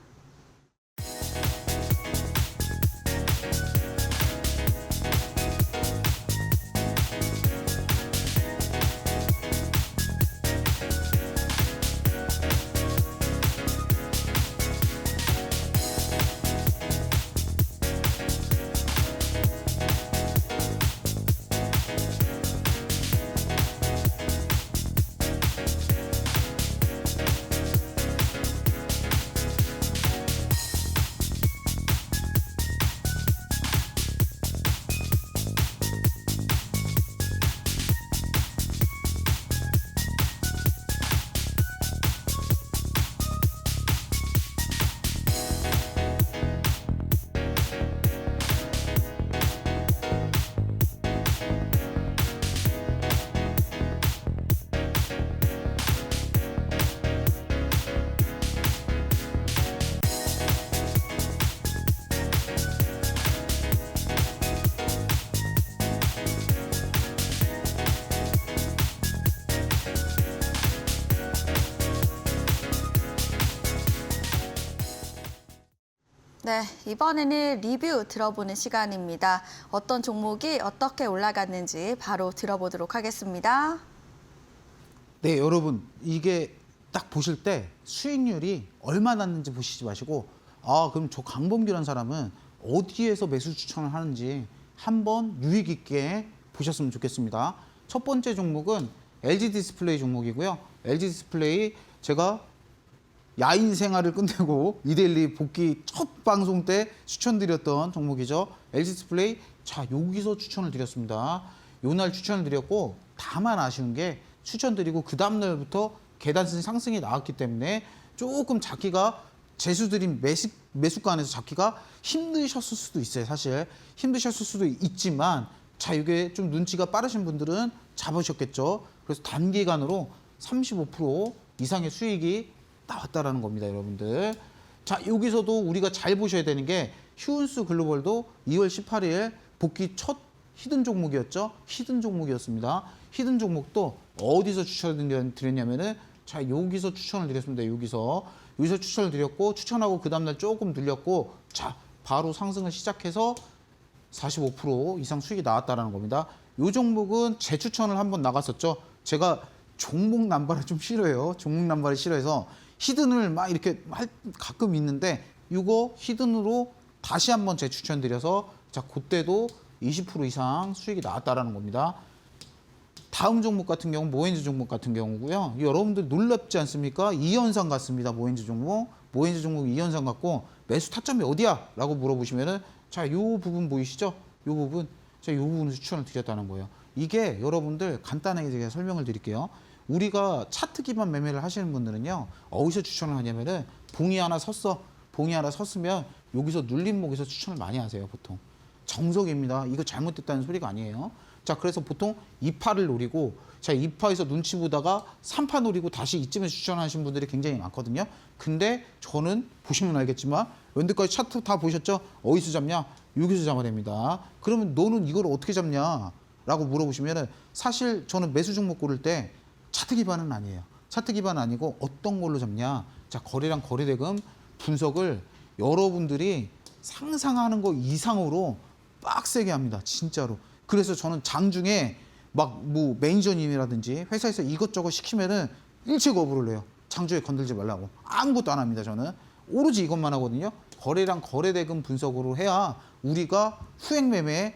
네, 이번에는 리뷰 들어보는 시간입니다. 어떤 종목이 어떻게 올라갔는지 바로 들어보도록 하겠습니다. 네, 여러분 이게 딱 보실 때 수익률이 얼마 났는지 보시지 마시고 그럼 저 강범규라는 사람은 어디에서 매수 추천을 하는지 한번 유익 있게 보셨으면 좋겠습니다. 첫 번째 종목은 LG 디스플레이 종목이고요. LG 디스플레이 제가 야인 생활을 끝내고 이데일리 복귀 첫 방송 때 추천드렸던 종목이죠. LG 디스플레이. 자, 여기서 추천을 드렸습니다. 요날 추천을 드렸고 다만 아쉬운 게 추천드리고 그 다음날부터 계단선 상승이 나왔기 때문에 조금 잡기가 재수드린 매수가안에서 잡기가 힘드셨을 수도 있어요. 사실 힘드셨을 수도 있지만 자, 이게 좀 눈치가 빠르신 분들은 잡으셨겠죠. 그래서 단기간으로 35% 이상의 수익이 나왔다라는 겁니다, 여러분들. 자, 여기서도 우리가 잘 보셔야 되는 게 휴은수 글로벌도 2월 18일 복귀 첫 히든 종목이었죠. 히든 종목이었습니다. 히든 종목도 어디서 추천을 드렸냐면은 자, 여기서 추천을 드렸습니다. 여기서 추천을 드렸고 추천하고 그 다음날 조금 늘렸고 자, 바로 상승을 시작해서 45% 이상 수익이 나왔다는 겁니다. 이 종목은 재추천을 한번 나갔었죠. 제가 종목 남발을 좀 싫어해요. 종목 남발을 싫어해서 히든을 막 이렇게 가끔 있는데 이거 히든으로 다시 한번 재추천드려서 자 그때도 20% 이상 수익이 나왔다는 겁니다. 다음 종목 같은 경우는 모엔즈 종목 같은 경우고요. 여러분들 놀랍지 않습니까? 2연상 같습니다. 모엔즈 종목. 모엔즈 종목 2연상 같고 매수 타점이 어디야? 라고 물어보시면은 자, 요 부분 보이시죠? 요 부분. 자, 요 부분을 추천을 드렸다는 거예요. 이게 여러분들 간단하게 제가 설명을 드릴게요. 우리가 차트 기반 매매를 하시는 분들은요. 어디서 추천을 하냐면은 봉이 하나 섰어. 봉이 하나 섰으면 여기서 눌림목에서 추천을 많이 하세요, 보통. 정석입니다. 이거 잘못됐다는 소리가 아니에요. 자, 그래서 보통 2파를 노리고, 자, 2파에서 눈치 보다가 3파 노리고 다시 이쯤에서 추천하시는 분들이 굉장히 많거든요. 근데 저는 보시면 알겠지만, 여러분들까지 차트 다 보셨죠? 어디서 잡냐? 여기서 잡아야 됩니다. 그러면 너는 이걸 어떻게 잡냐? 라고 물어보시면은 사실 저는 매수 종목 고를 때 차트 기반은 아니에요. 차트 기반은 아니고 어떤 걸로 잡냐? 자, 거래량 거래대금 분석을 여러분들이 상상하는 거 이상으로 빡세게 합니다. 진짜로. 그래서 저는 장중에 막 뭐 매니저님이라든지 회사에서 이것저것 시키면은 일체 거부를 해요. 장중에 건들지 말라고. 아무것도 안 합니다. 저는 오로지 이것만 하거든요. 거래량 거래대금 분석으로 해야 우리가 후행매매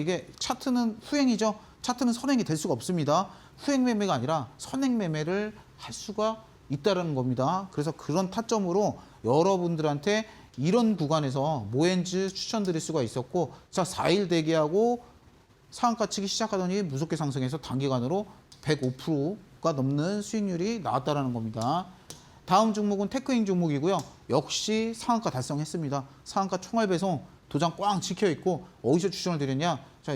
이게 차트는 후행이죠. 차트는 선행이 될 수가 없습니다. 후행매매가 아니라 선행매매를 할 수가 있다는 겁니다. 그래서 그런 타점으로 여러분들한테 이런 구간에서 모엔즈 추천드릴 수가 있었고, 자 4일 대기하고 상한가 치기 시작하더니 무섭게 상승해서 단기간으로 105%가 넘는 수익률이 나왔다는 겁니다. 다음 종목은 테크인 종목이고요. 역시 상한가 달성했습니다. 상한가 총알 배송 도장 꽝 찍혀 있고 어디서 추천을 드렸냐? 자,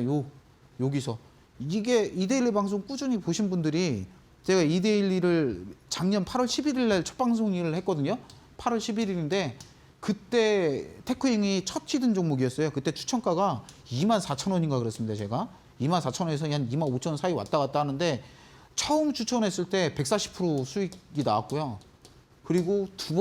여기서 이게 이데일리 방송 꾸준히 보신 분들이 제가 이데일리를 작년 8월 11일 날 첫 방송을 했거든요. 8월 11일인데 그때 테크잉이 첫 히든 종목이었어요. 그때 추천가가 24,000원인가 그랬습니다. 제가 24,000원에서 한 25,000원 사이 왔다 갔다 하는데 처음 추천했을 때 140% 수익이 나왔고요. 그리고 두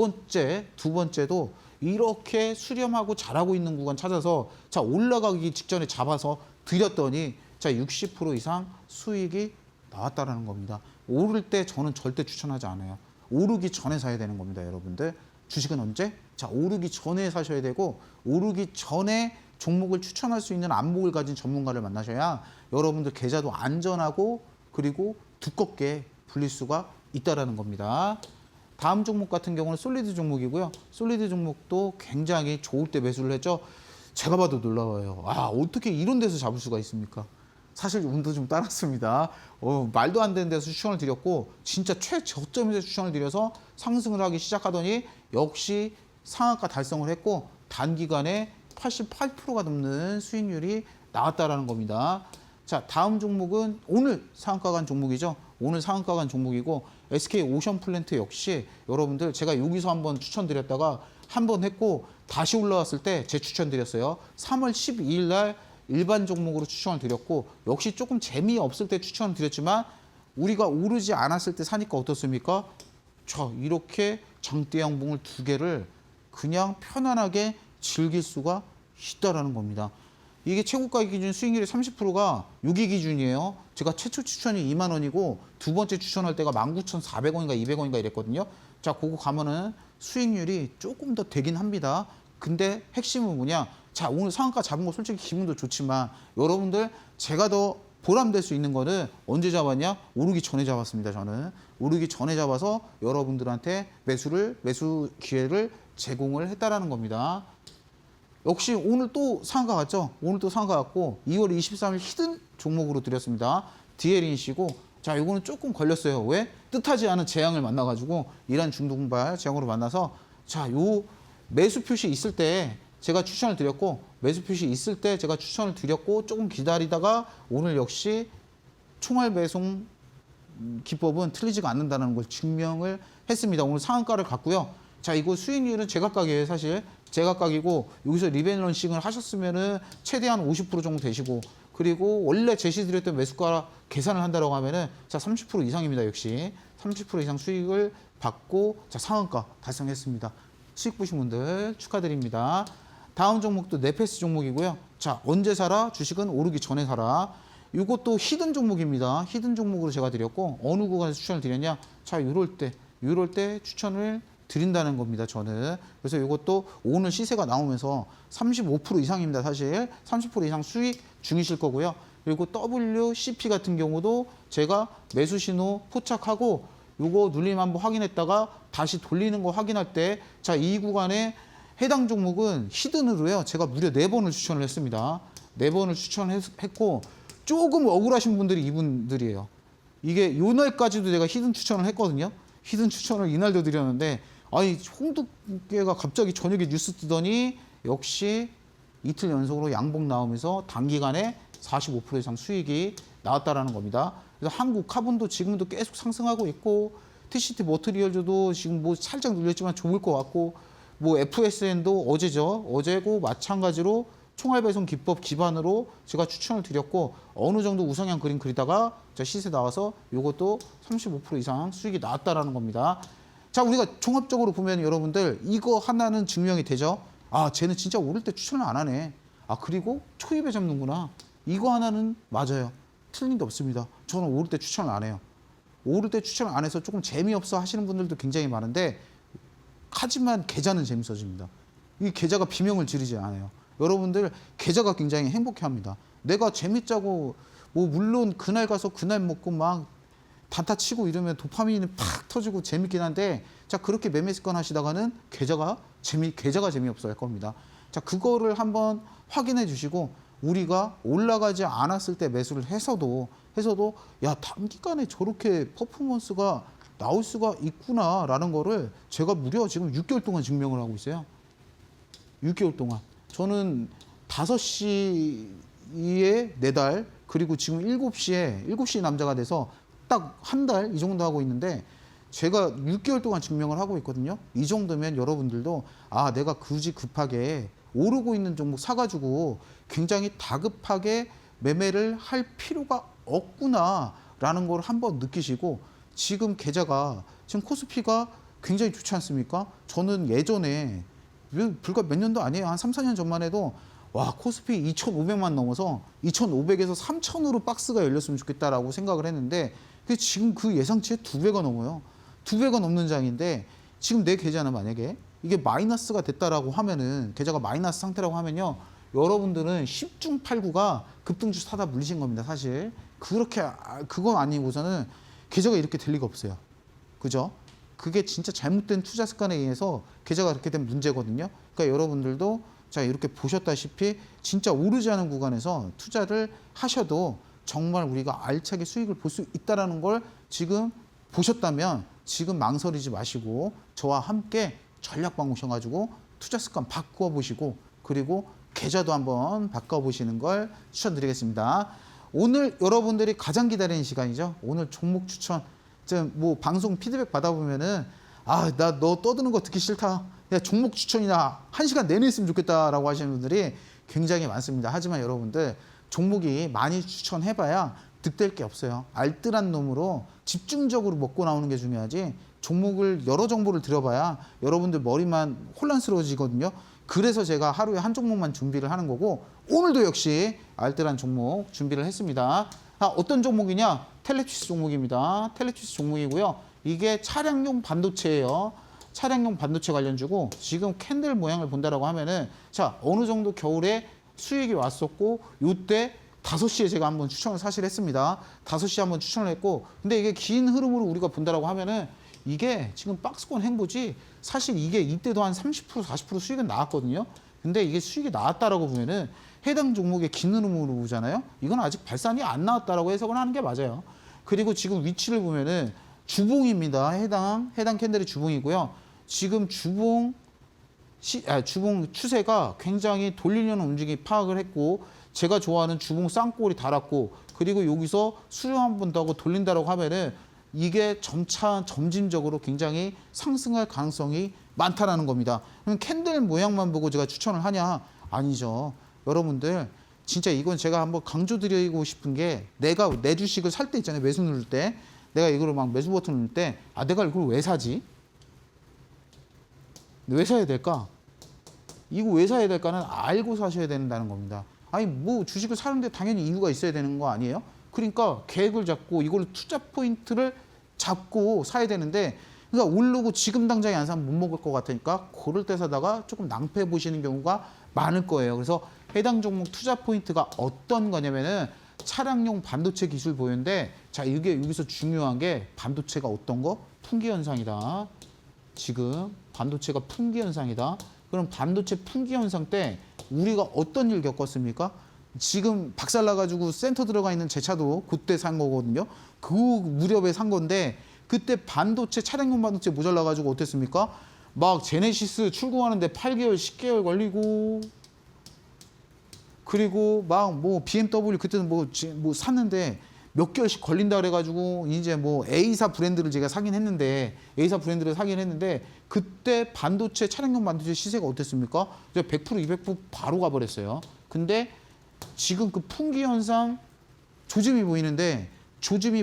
번째도 이렇게 수렴하고 잘하고 있는 구간 찾아서 자 올라가기 직전에 잡아서 드렸더니 자 60% 이상 수익이 나왔다라는 겁니다. 오를 때 저는 절대 추천하지 않아요. 오르기 전에 사야 되는 겁니다, 여러분들. 주식은 언제? 자, 오르기 전에 사셔야 되고 오르기 전에 종목을 추천할 수 있는 안목을 가진 전문가를 만나셔야 여러분들 계좌도 안전하고 그리고 두껍게 불릴 수가 있다라는 겁니다. 다음 종목 같은 경우는 솔리드 종목이고요. 솔리드 종목도 굉장히 좋을 때 매수를 했죠. 제가 봐도 놀라워요. 아, 어떻게 이런 데서 잡을 수가 있습니까? 사실 운도 좀 따랐습니다. 말도 안 되는 데서 추천을 드렸고 진짜 최저점에서 추천을 드려서 상승을 하기 시작하더니 역시 상한가 달성을 했고 단기간에 88%가 넘는 수익률이 나왔다라는 겁니다. 자, 다음 종목은 오늘 상한가 간 종목이죠. 오늘 상한가 간 종목이고 SK 오션플랜트 역시 여러분들 제가 여기서 한번 추천드렸다가 한번 했고 다시 올라왔을 때 재추천드렸어요. 3월 12일 날 일반 종목으로 추천을 드렸고 역시 조금 재미없을 때 추천을 드렸지만 우리가 오르지 않았을 때 사니까 어떻습니까? 자, 이렇게 장대 양봉을 두 개를 그냥 편안하게 즐길 수가 있다라는 겁니다. 이게 최고가 기준 수익률이 30%가 6위 기준이에요. 제가 최초 추천이 2만 원이고 두 번째 추천할 때가 19,400원인가 200원인가 이랬거든요. 자, 그거 가면은 수익률이 조금 더 되긴 합니다. 근데 핵심은 뭐냐? 자, 오늘 상한가 잡은 거 솔직히 기분도 좋지만 여러분들 제가 더 보람될 수 있는 거는 언제 잡았냐? 오르기 전에 잡았습니다. 저는 오르기 전에 잡아서 여러분들한테 매수 기회를 제공을 했다라는 겁니다. 역시 오늘 또 상한가 갔죠? 오늘 또 상한가 갔고 2월 23일 히든 종목으로 드렸습니다. DL인시고 자, 이거는 조금 걸렸어요. 왜? 뜻하지 않은 재앙을 만나가지고 이란 중동발 재앙으로 만나서 자, 요 매수 표시 있을 때 제가 추천을 드렸고 매수 표시 있을 때 제가 추천을 드렸고 조금 기다리다가 오늘 역시 총알 배송 기법은 틀리지가 않는다는 걸 증명을 했습니다. 오늘 상한가를 갔고요. 자, 이거 수익률은 제각각이에요. 사실 제각각이고 여기서 리밸런싱을 하셨으면은 최대한 50% 정도 되시고 그리고 원래 제시드렸던 매수가 계산을 한다고 하면은 자 30% 이상입니다. 역시 30% 이상 수익을 받고 자 상한가 달성했습니다. 수익 보신 분들 축하드립니다. 다음 종목도 네페스 종목이고요. 자, 언제 사라? 주식은 오르기 전에 사라. 이것도 히든 종목입니다. 히든 종목으로 제가 드렸고 어느 구간에서 추천을 드렸냐? 자, 이럴 때 추천을 드린다는 겁니다. 저는. 그래서 이것도 오늘 시세가 나오면서 35% 이상입니다. 사실 30% 이상 수익 중이실 거고요. 그리고 WCP 같은 경우도 제가 매수 신호 포착하고 요거 눌림 한번 확인했다가 다시 돌리는 거 확인할 때 자, 이 구간에 해당 종목은 히든으로요. 제가 무려 4번을 추천을 했습니다. 4번을 추천했고 조금 억울하신 분들이 이분들이에요. 이게 요날까지도 내가 히든 추천을 했거든요. 히든 추천을 이날도 드렸는데 아니 홍두깨가 갑자기 저녁에 뉴스 뜨더니 역시 이틀 연속으로 양봉 나오면서 단기간에 45% 이상 수익이 나왔다라는 겁니다. 그래서 한국 카본도 지금도 계속 상승하고 있고 TCT 머티리얼즈도 지금 뭐 살짝 눌렸지만 좋을 것 같고 뭐 FSN도 어제고 마찬가지로 총알배송 기법 기반으로 제가 추천을 드렸고 어느 정도 우상향 그림 그리다가 시세 나와서 이것도 35% 이상 수익이 나왔다라는 겁니다. 자, 우리가 종합적으로 보면 여러분들 이거 하나는 증명이 되죠. 아, 쟤는 진짜 오를 때 추천을 안 하네. 아, 그리고 초입에 잡는구나. 이거 하나는 맞아요. 틀린 게 없습니다. 저는 오를 때 추천을 안 해요. 오를 때 추천을 안 해서 조금 재미없어 하시는 분들도 굉장히 많은데 하지만 계좌는 재밌어집니다. 이 계좌가 비명을 지르지 않아요. 여러분들 계좌가 굉장히 행복해합니다. 내가 재밌자고 뭐 물론 그날 가서 그날 먹고 막 단타 치고 이러면 도파민이 팍 터지고 재밌긴 한데 자, 그렇게 매매 습관 하시다가는 계좌가 재미없어 할 겁니다. 자, 그거를 한번 확인해 주시고 우리가 올라가지 않았을 때 매수를 해서도 야, 단기간에 저렇게 퍼포먼스가 나올 수가 있구나라는 거를 제가 무려 지금 6개월 동안 증명을 하고 있어요. 6개월 동안. 저는 5시에 4달 그리고 지금 7시에 남자가 돼서 딱 한 달 이 정도 하고 있는데 제가 6개월 동안 증명을 하고 있거든요. 이 정도면 여러분들도 아, 내가 굳이 급하게 오르고 있는 종목 사가지고 굉장히 다급하게 매매를 할 필요가 없구나라는 걸 한번 느끼시고 지금 계좌가 지금 코스피가 굉장히 좋지 않습니까? 저는 예전에 불과 몇 년도 아니에요. 한 3, 4년 전만 해도 와, 코스피 2,500만 넘어서 2,500에서 3,000으로 박스가 열렸으면 좋겠다라고 생각을 했는데 지금 그 예상치의 2배가 넘어요. 2배가 넘는 장인데 지금 내 계좌는 만약에 이게 마이너스가 됐다라고 하면은 계좌가 마이너스 상태라고 하면요. 여러분들은 10중 8구가 급등주 사다 물리신 겁니다. 사실 그건 아니고서는 계좌가 이렇게 될 리가 없어요. 그죠? 그게 진짜 잘못된 투자 습관에 의해서 계좌가 그렇게 된 문제거든요. 그러니까 여러분들도 자, 이렇게 보셨다시피 진짜 오르지 않은 구간에서 투자를 하셔도 정말 우리가 알차게 수익을 볼 수 있다는 걸 지금 보셨다면 지금 망설이지 마시고 저와 함께 전략방 오셔가지고 투자 습관 바꿔보시고 그리고 계좌도 한번 바꿔보시는 걸 추천드리겠습니다. 오늘 여러분들이 가장 기다리는 시간이죠. 오늘 종목 추천. 뭐 방송 피드백 받아보면은 아, 나 너 떠드는 거 듣기 싫다. 야, 종목 추천이나 1시간 내내 했으면 좋겠다라고 하시는 분들이 굉장히 많습니다. 하지만 여러분들 종목이 많이 추천해봐야 득될 게 없어요. 알뜰한 놈으로 집중적으로 먹고 나오는 게 중요하지 종목을 여러 정보를 들여봐야 여러분들 머리만 혼란스러워지거든요. 그래서 제가 하루에 한 종목만 준비를 하는 거고 오늘도 역시 알뜰한 종목 준비를 했습니다. 어떤 종목이냐? 텔레취스 종목입니다. 텔레취스 종목이고요. 이게 차량용 반도체예요. 차량용 반도체 관련주고 지금 캔들 모양을 본다라고 하면은 자, 어느 정도 겨울에 수익이 왔었고 요때 5시에 제가 한번 추천을 사실 했습니다. 5시에 한번 추천을 했고 근데 이게 긴 흐름으로 우리가 본다라고 하면은 이게 지금 박스권 행보지 사실 이게 이때도 한 30% 40% 수익은 나왔거든요. 근데 이게 수익이 나왔다라고 보면은 해당 종목의 긴 흐름으로 보잖아요. 이건 아직 발산이 안 나왔다라고 해석을 하는 게 맞아요. 그리고 지금 위치를 보면은 주봉입니다. 해당 캔들의 주봉이고요. 지금 주봉 추세가 굉장히 돌리려는 움직임이 파악을 했고 제가 좋아하는 주봉 쌍꼬리 달았고 그리고 여기서 수렴 한 번 더 하고 돌린다라고 하면은 이게 점진적으로 굉장히 상승할 가능성이 많다라는 겁니다. 그럼 캔들 모양만 보고 제가 추천을 하냐? 아니죠. 여러분들 진짜 이건 제가 한번 강조드리고 싶은 게 내가 내 주식을 살 때 있잖아요. 매수 누를 때 내가 이거를 막 매수 버튼 누를 때 아, 내가 이걸 왜 사지? 왜 사야 될까? 이거 왜 사야 될까는 알고 사셔야 된다는 겁니다. 아니 뭐 주식을 사는데 당연히 이유가 있어야 되는 거 아니에요? 그러니까 계획을 잡고 이걸 투자 포인트를 잡고 사야 되는데, 그러니까 오르고 지금 당장에 안 사면 못 먹을 것 같으니까 고를 때 사다가 조금 낭패 보시는 경우가 많을 거예요. 그래서 해당 종목 투자 포인트가 어떤 거냐면은 차량용 반도체 기술 보유인데, 자 이게 여기서 중요한 게 반도체가 어떤 거? 풍기 현상이다. 지금 반도체가 풍기 현상이다. 그럼 반도체 풍기 현상 때 우리가 어떤 일 겪었습니까? 지금 박살나가지고 센터 들어가 있는 제 차도 그때 산 거거든요. 그 무렵에 산 건데, 그때 반도체 차량용 반도체 모자라가지고 어땠습니까? 막 제네시스 출고하는데 8개월, 10개월 걸리고, 그리고 막 뭐 BMW 그때는 뭐 샀는데 몇 개월씩 걸린다 그래가지고 이제 뭐 A사 브랜드를 제가 사긴 했는데, A사 브랜드를 사긴 했는데, 그때 반도체 차량용 반도체 시세가 어땠습니까? 이제 100%, 200% 바로 가버렸어요. 근데 지금 그 풍기 현상 조짐이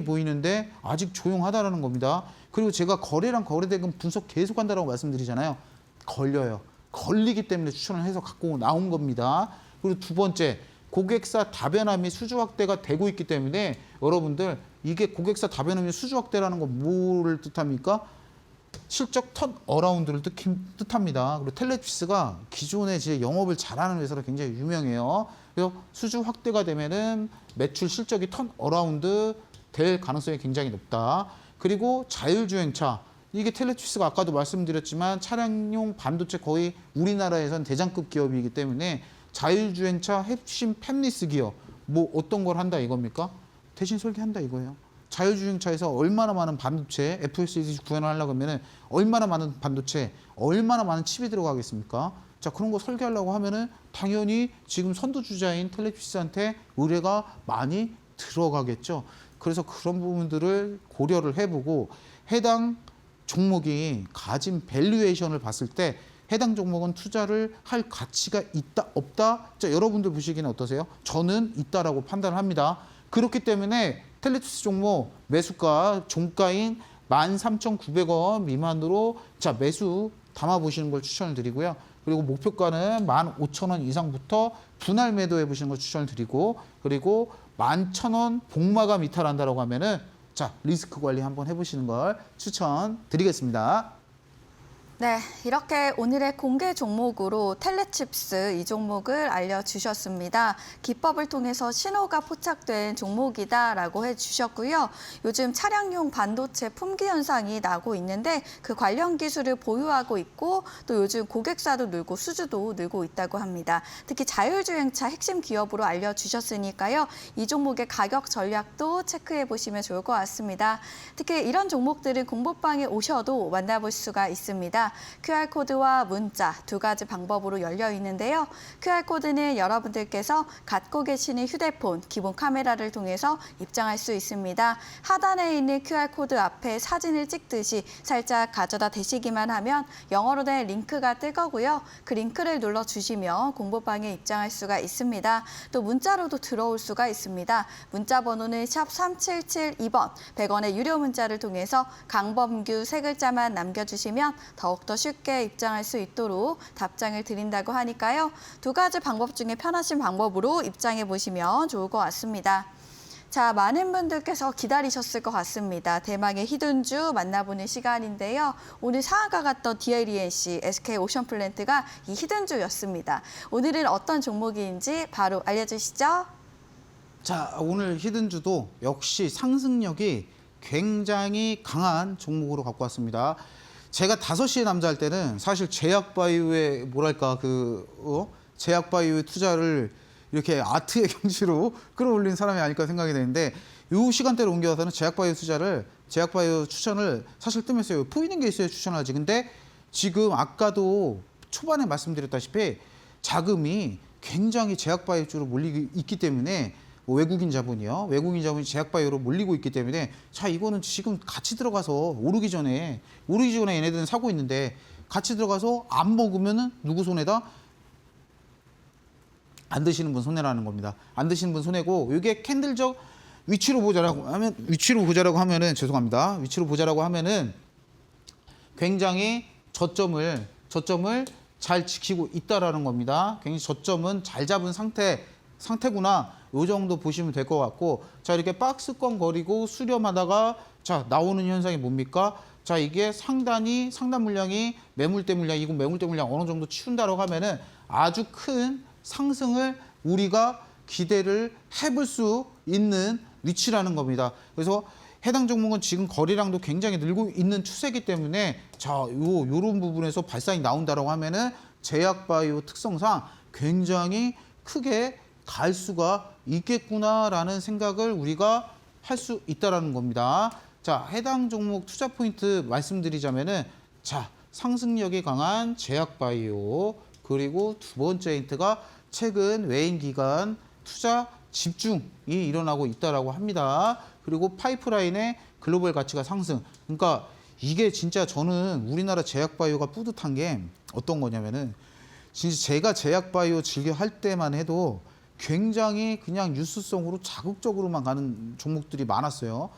보이는데 아직 조용하다라는 겁니다. 그리고 제가 거래량 거래대금 분석 계속한다라고 말씀드리잖아요. 걸려요. 걸리기 때문에 추천을 해서 갖고 나온 겁니다. 그리고 두 번째, 고객사 다변화 및 수주 확대가 되고 있기 때문에 여러분들, 이게 고객사 다변화 및 수주 확대라는 거 뭐를 뜻합니까? 실적 턴 어라운드를 뜻합니다. 그리고 텔레피스가 기존에 제 영업을 잘하는 회사로 굉장히 유명해요. 그래서 수주 확대가 되면은 매출 실적이 턴 어라운드 될 가능성이 굉장히 높다. 그리고 자율주행차, 이게 텔레피스가 아까도 말씀드렸지만 차량용 반도체 거의 우리나라에선 대장급 기업이기 때문에 자율주행차 핵심 팹리스 기업, 뭐 어떤 걸 한다 이겁니까? 대신 설계한다 이거예요. 자율주행차에서 얼마나 많은 반도체, FSD 구현을 하려고 하면은 얼마나 많은 반도체, 얼마나 많은 칩이 들어가겠습니까? 자, 그런 거 설계하려고 하면은 당연히 지금 선두주자인 텔레피스한테 의뢰가 많이 들어가겠죠. 그래서 그런 부분들을 고려를 해보고 해당 종목이 가진 밸류에이션을 봤을 때 해당 종목은 투자를 할 가치가 있다, 없다? 자, 여러분들 보시기는 어떠세요? 저는 있다라고 판단을 합니다. 그렇기 때문에 텔레투스 종목 매수가 종가인 13,900원 미만으로 자 매수 담아보시는 걸 추천을 드리고요. 그리고 목표가는 15,000원 이상부터 분할 매도해 보시는 걸 추천을 드리고, 그리고 11,000원 복마감 이탈한다라고 하면은 자 리스크 관리 한번 해보시는 걸 추천드리겠습니다. 네, 이렇게 오늘의 공개 종목으로 텔레칩스 이 종목을 알려주셨습니다. 기법을 통해서 신호가 포착된 종목이다라고 해주셨고요. 요즘 차량용 반도체 품귀 현상이 나고 있는데 그 관련 기술을 보유하고 있고 또 요즘 고객사도 늘고 수주도 늘고 있다고 합니다. 특히 자율주행차 핵심 기업으로 알려주셨으니까요. 이 종목의 가격 전략도 체크해 보시면 좋을 것 같습니다. 특히 이런 종목들은 공부방에 오셔도 만나볼 수가 있습니다. QR코드와 문자 두 가지 방법으로 열려 있는데요. QR코드는 여러분들께서 갖고 계시는 휴대폰 기본 카메라를 통해서 입장할 수 있습니다. 하단에 있는 QR코드 앞에 사진을 찍듯이 살짝 가져다 대시기만 하면 영어로 된 링크가 뜰 거고요. 그 링크를 눌러주시면 공부방에 입장할 수가 있습니다. 또 문자로도 들어올 수가 있습니다. 문자 번호는 샵 3772번, 100원의 유료 문자를 통해서 강범규 세 글자만 남겨주시면 더욱더 쉽게 입장할 수 있도록 답장을 드린다고 하니까요. 두 가지 방법 중에 편하신 방법으로 입장해 보시면 좋을 것 같습니다. 자, 많은 분들께서 기다리셨을 것 같습니다. 대망의 히든주 만나보는 시간인데요. 오늘 상한가 갔던 DLENC, SK오션플랜트가 이 히든주였습니다. 오늘은 어떤 종목인지 바로 알려주시죠. 자, 오늘 히든주도 역시 상승력이 굉장히 강한 종목으로 갖고 왔습니다. 제가 5시에 남자할 때는 사실 제약바이오의 뭐랄까 제약바이오의 투자를 이렇게 아트의 경지로 끌어올린 사람이 아닐까 생각이 되는데, 이 시간대로 옮겨와서는 제약바이오 추천을 사실 뜨면서 보이는 게 있어야 추천하지. 근데 지금 아까도 초반에 말씀드렸다시피 자금이 굉장히 제약바이오 쪽으로 몰리고 있기 때문에 외국인 자본이 제약바이오로 몰리고 있기 때문에 자 이거는 지금 같이 들어가서 오르기 전에 얘네들은 사고 있는데 같이 들어가서 안 먹으면은 누구 손해다? 안 드시는 분 손해라는 겁니다. 안 드시는 분 손해고, 이게 캔들적 위치로 보자라고 하면은 굉장히 저점을 잘 지키고 있다라는 겁니다. 굉장히 저점은 잘 잡은 상태구나. 요 정도 보시면 될 것 같고, 자, 이렇게 박스권 거리고 수렴하다가 자, 나오는 현상이 뭡니까? 자, 이게 상단 물량이 매물대 물량이고 매물대 물량 어느 정도 치운다라고 하면은 아주 큰 상승을 우리가 기대를 해볼 수 있는 위치라는 겁니다. 그래서 해당 종목은 지금 거래량도 굉장히 늘고 있는 추세이기 때문에 자, 요런 부분에서 발상이 나온다라고 하면은 제약바이오 특성상 굉장히 크게 갈 수가 있겠구나라는 생각을 우리가 할 수 있다라는 겁니다. 자, 해당 종목 투자 포인트 말씀드리자면은 자, 상승력이 강한 제약바이오, 그리고 두 번째 힌트가 최근 외인 기관 투자 집중이 일어나고 있다라고 합니다. 그리고 파이프라인의 글로벌 가치가 상승. 그러니까 이게 진짜 저는 우리나라 제약바이오가 뿌듯한 게 어떤 거냐면은 진짜 제가 제약바이오 즐겨 할 때만 해도 굉장히 그냥 뉴스성으로 자극적으로만 가는 종목들이 많았어요.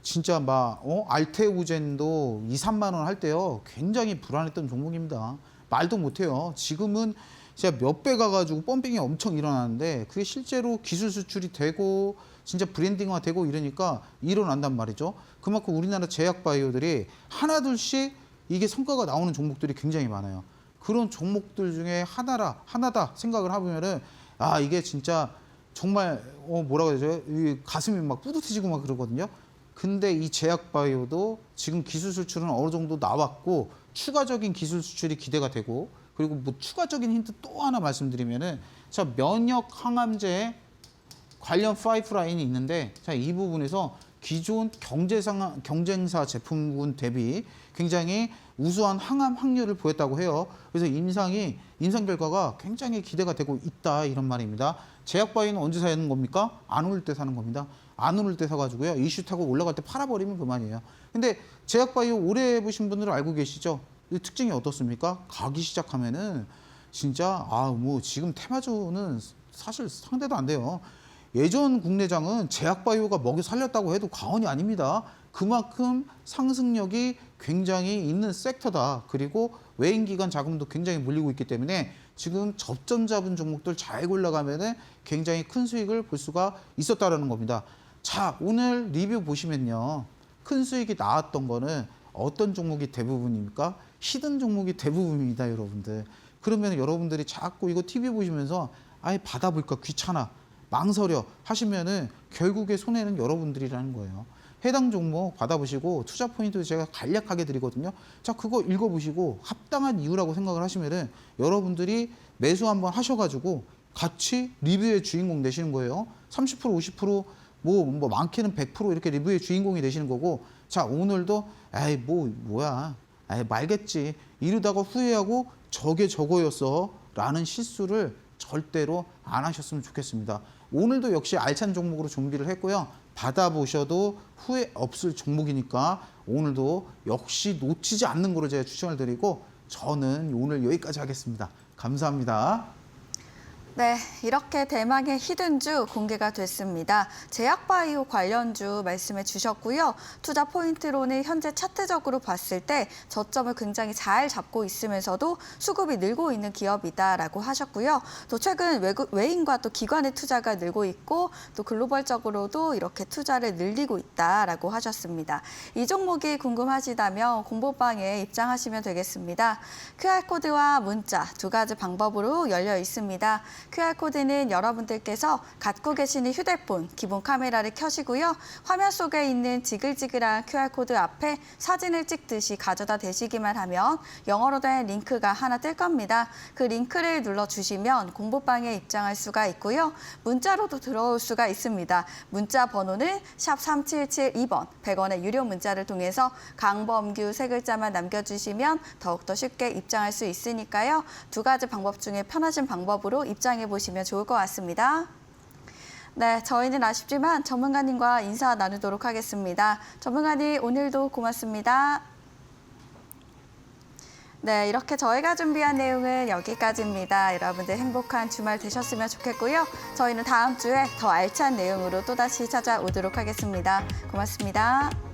진짜 막 알테오젠도 2, 3만 원 할 때요. 굉장히 불안했던 종목입니다. 말도 못해요. 지금은 진짜 몇 배 가가지고 펌핑이 엄청 일어나는데 그게 실제로 기술 수출이 되고 진짜 브랜딩화 되고 이러니까 일어난단 말이죠. 그만큼 우리나라 제약바이오들이 하나둘씩 이게 성과가 나오는 종목들이 굉장히 많아요. 그런 종목들 중에 하나다 생각을 해보면은 아, 이게 진짜 정말 뭐라고 해야 되죠? 이 가슴이 막 뿌듯해지고 막 그러거든요. 근데 이 제약바이오도 지금 기술 수출은 어느 정도 나왔고 추가적인 기술 수출이 기대가 되고, 그리고 뭐 추가적인 힌트 또 하나 말씀드리면은 자, 면역 항암제 관련 파이프라인이 있는데 자, 이 부분에서 기존 경쟁사 제품군 대비 굉장히 우수한 항암 확률을 보였다고 해요. 그래서 임상 결과가 굉장히 기대가 되고 있다 이런 말입니다. 제약바이오는 언제 사는 겁니까? 안 오를 때 사는 겁니다. 안 오를 때 사가지고요. 이슈 타고 올라갈 때 팔아버리면 그만이에요. 근데 제약바이오 오래 해보신 분들은 알고 계시죠? 이 특징이 어떻습니까? 가기 시작하면은 진짜 뭐 지금 테마주는 사실 상대도 안 돼요. 예전 국내장은 제약바이오가 먹여 살렸다고 해도 과언이 아닙니다. 그만큼 상승력이 굉장히 있는 섹터다. 그리고 외인기관 자금도 굉장히 몰리고 있기 때문에 지금 접점 잡은 종목들 잘 골라가면은 굉장히 큰 수익을 볼 수가 있었다라는 겁니다. 자, 오늘 리뷰 보시면요. 큰 수익이 나왔던 거는 어떤 종목이 대부분입니까? 히든 종목이 대부분입니다, 여러분들. 그러면 여러분들이 자꾸 이거 TV 보시면서 아예 받아볼까 귀찮아, 망설여 하시면은 결국에 손해는 여러분들이라는 거예요. 해당 종목 받아보시고 투자 포인트 제가 간략하게 드리거든요. 자, 그거 읽어보시고 합당한 이유라고 생각을 하시면은 여러분들이 매수 한번 하셔가지고 같이 리뷰의 주인공 되시는 거예요. 30%, 50%, 뭐 많게는 100% 이렇게 리뷰의 주인공이 되시는 거고, 자, 오늘도 에이 뭐야, 에이 말겠지 이러다가 후회하고 저게 저거였어 라는 실수를 절대로 안 하셨으면 좋겠습니다. 오늘도 역시 알찬 종목으로 준비를 했고요. 받아보셔도 후회 없을 종목이니까 오늘도 역시 놓치지 않는 거로 제가 추천을 드리고 저는 오늘 여기까지 하겠습니다. 감사합니다. 네, 이렇게 대망의 히든주 공개가 됐습니다. 제약바이오 관련주 말씀해 주셨고요. 투자 포인트로는 현재 차트적으로 봤을 때 저점을 굉장히 잘 잡고 있으면서도 수급이 늘고 있는 기업이다라고 하셨고요. 또 최근 외인과 또 기관의 투자가 늘고 있고 또 글로벌적으로도 이렇게 투자를 늘리고 있다라고 하셨습니다. 이 종목이 궁금하시다면 공보방에 입장하시면 되겠습니다. QR코드와 문자 두 가지 방법으로 열려 있습니다. QR코드는 여러분들께서 갖고 계시는 휴대폰 기본 카메라를 켜시고요. 화면 속에 있는 지글지글한 QR코드 앞에 사진을 찍듯이 가져다 대시기만 하면 영어로 된 링크가 하나 뜰 겁니다. 그 링크를 눌러주시면 공부방에 입장할 수가 있고요. 문자로도 들어올 수가 있습니다. 문자 번호는 샵 3772번, 100원의 유료 문자를 통해서 강범규 세 글자만 남겨주시면 더욱더 쉽게 입장할 수 있으니까요. 두 가지 방법 중에 편하신 방법으로 입장해 보시면 좋을 것 같습니다. 네, 저희는 아쉽지만 전문가님과 인사 나누도록 하겠습니다. 전문가님, 오늘도 고맙습니다. 네, 이렇게 저희가 준비한 내용은 여기까지입니다. 여러분들 행복한 주말 되셨으면 좋겠고요. 저희는 다음 주에 더 알찬 내용으로 또다시 찾아오도록 하겠습니다. 고맙습니다.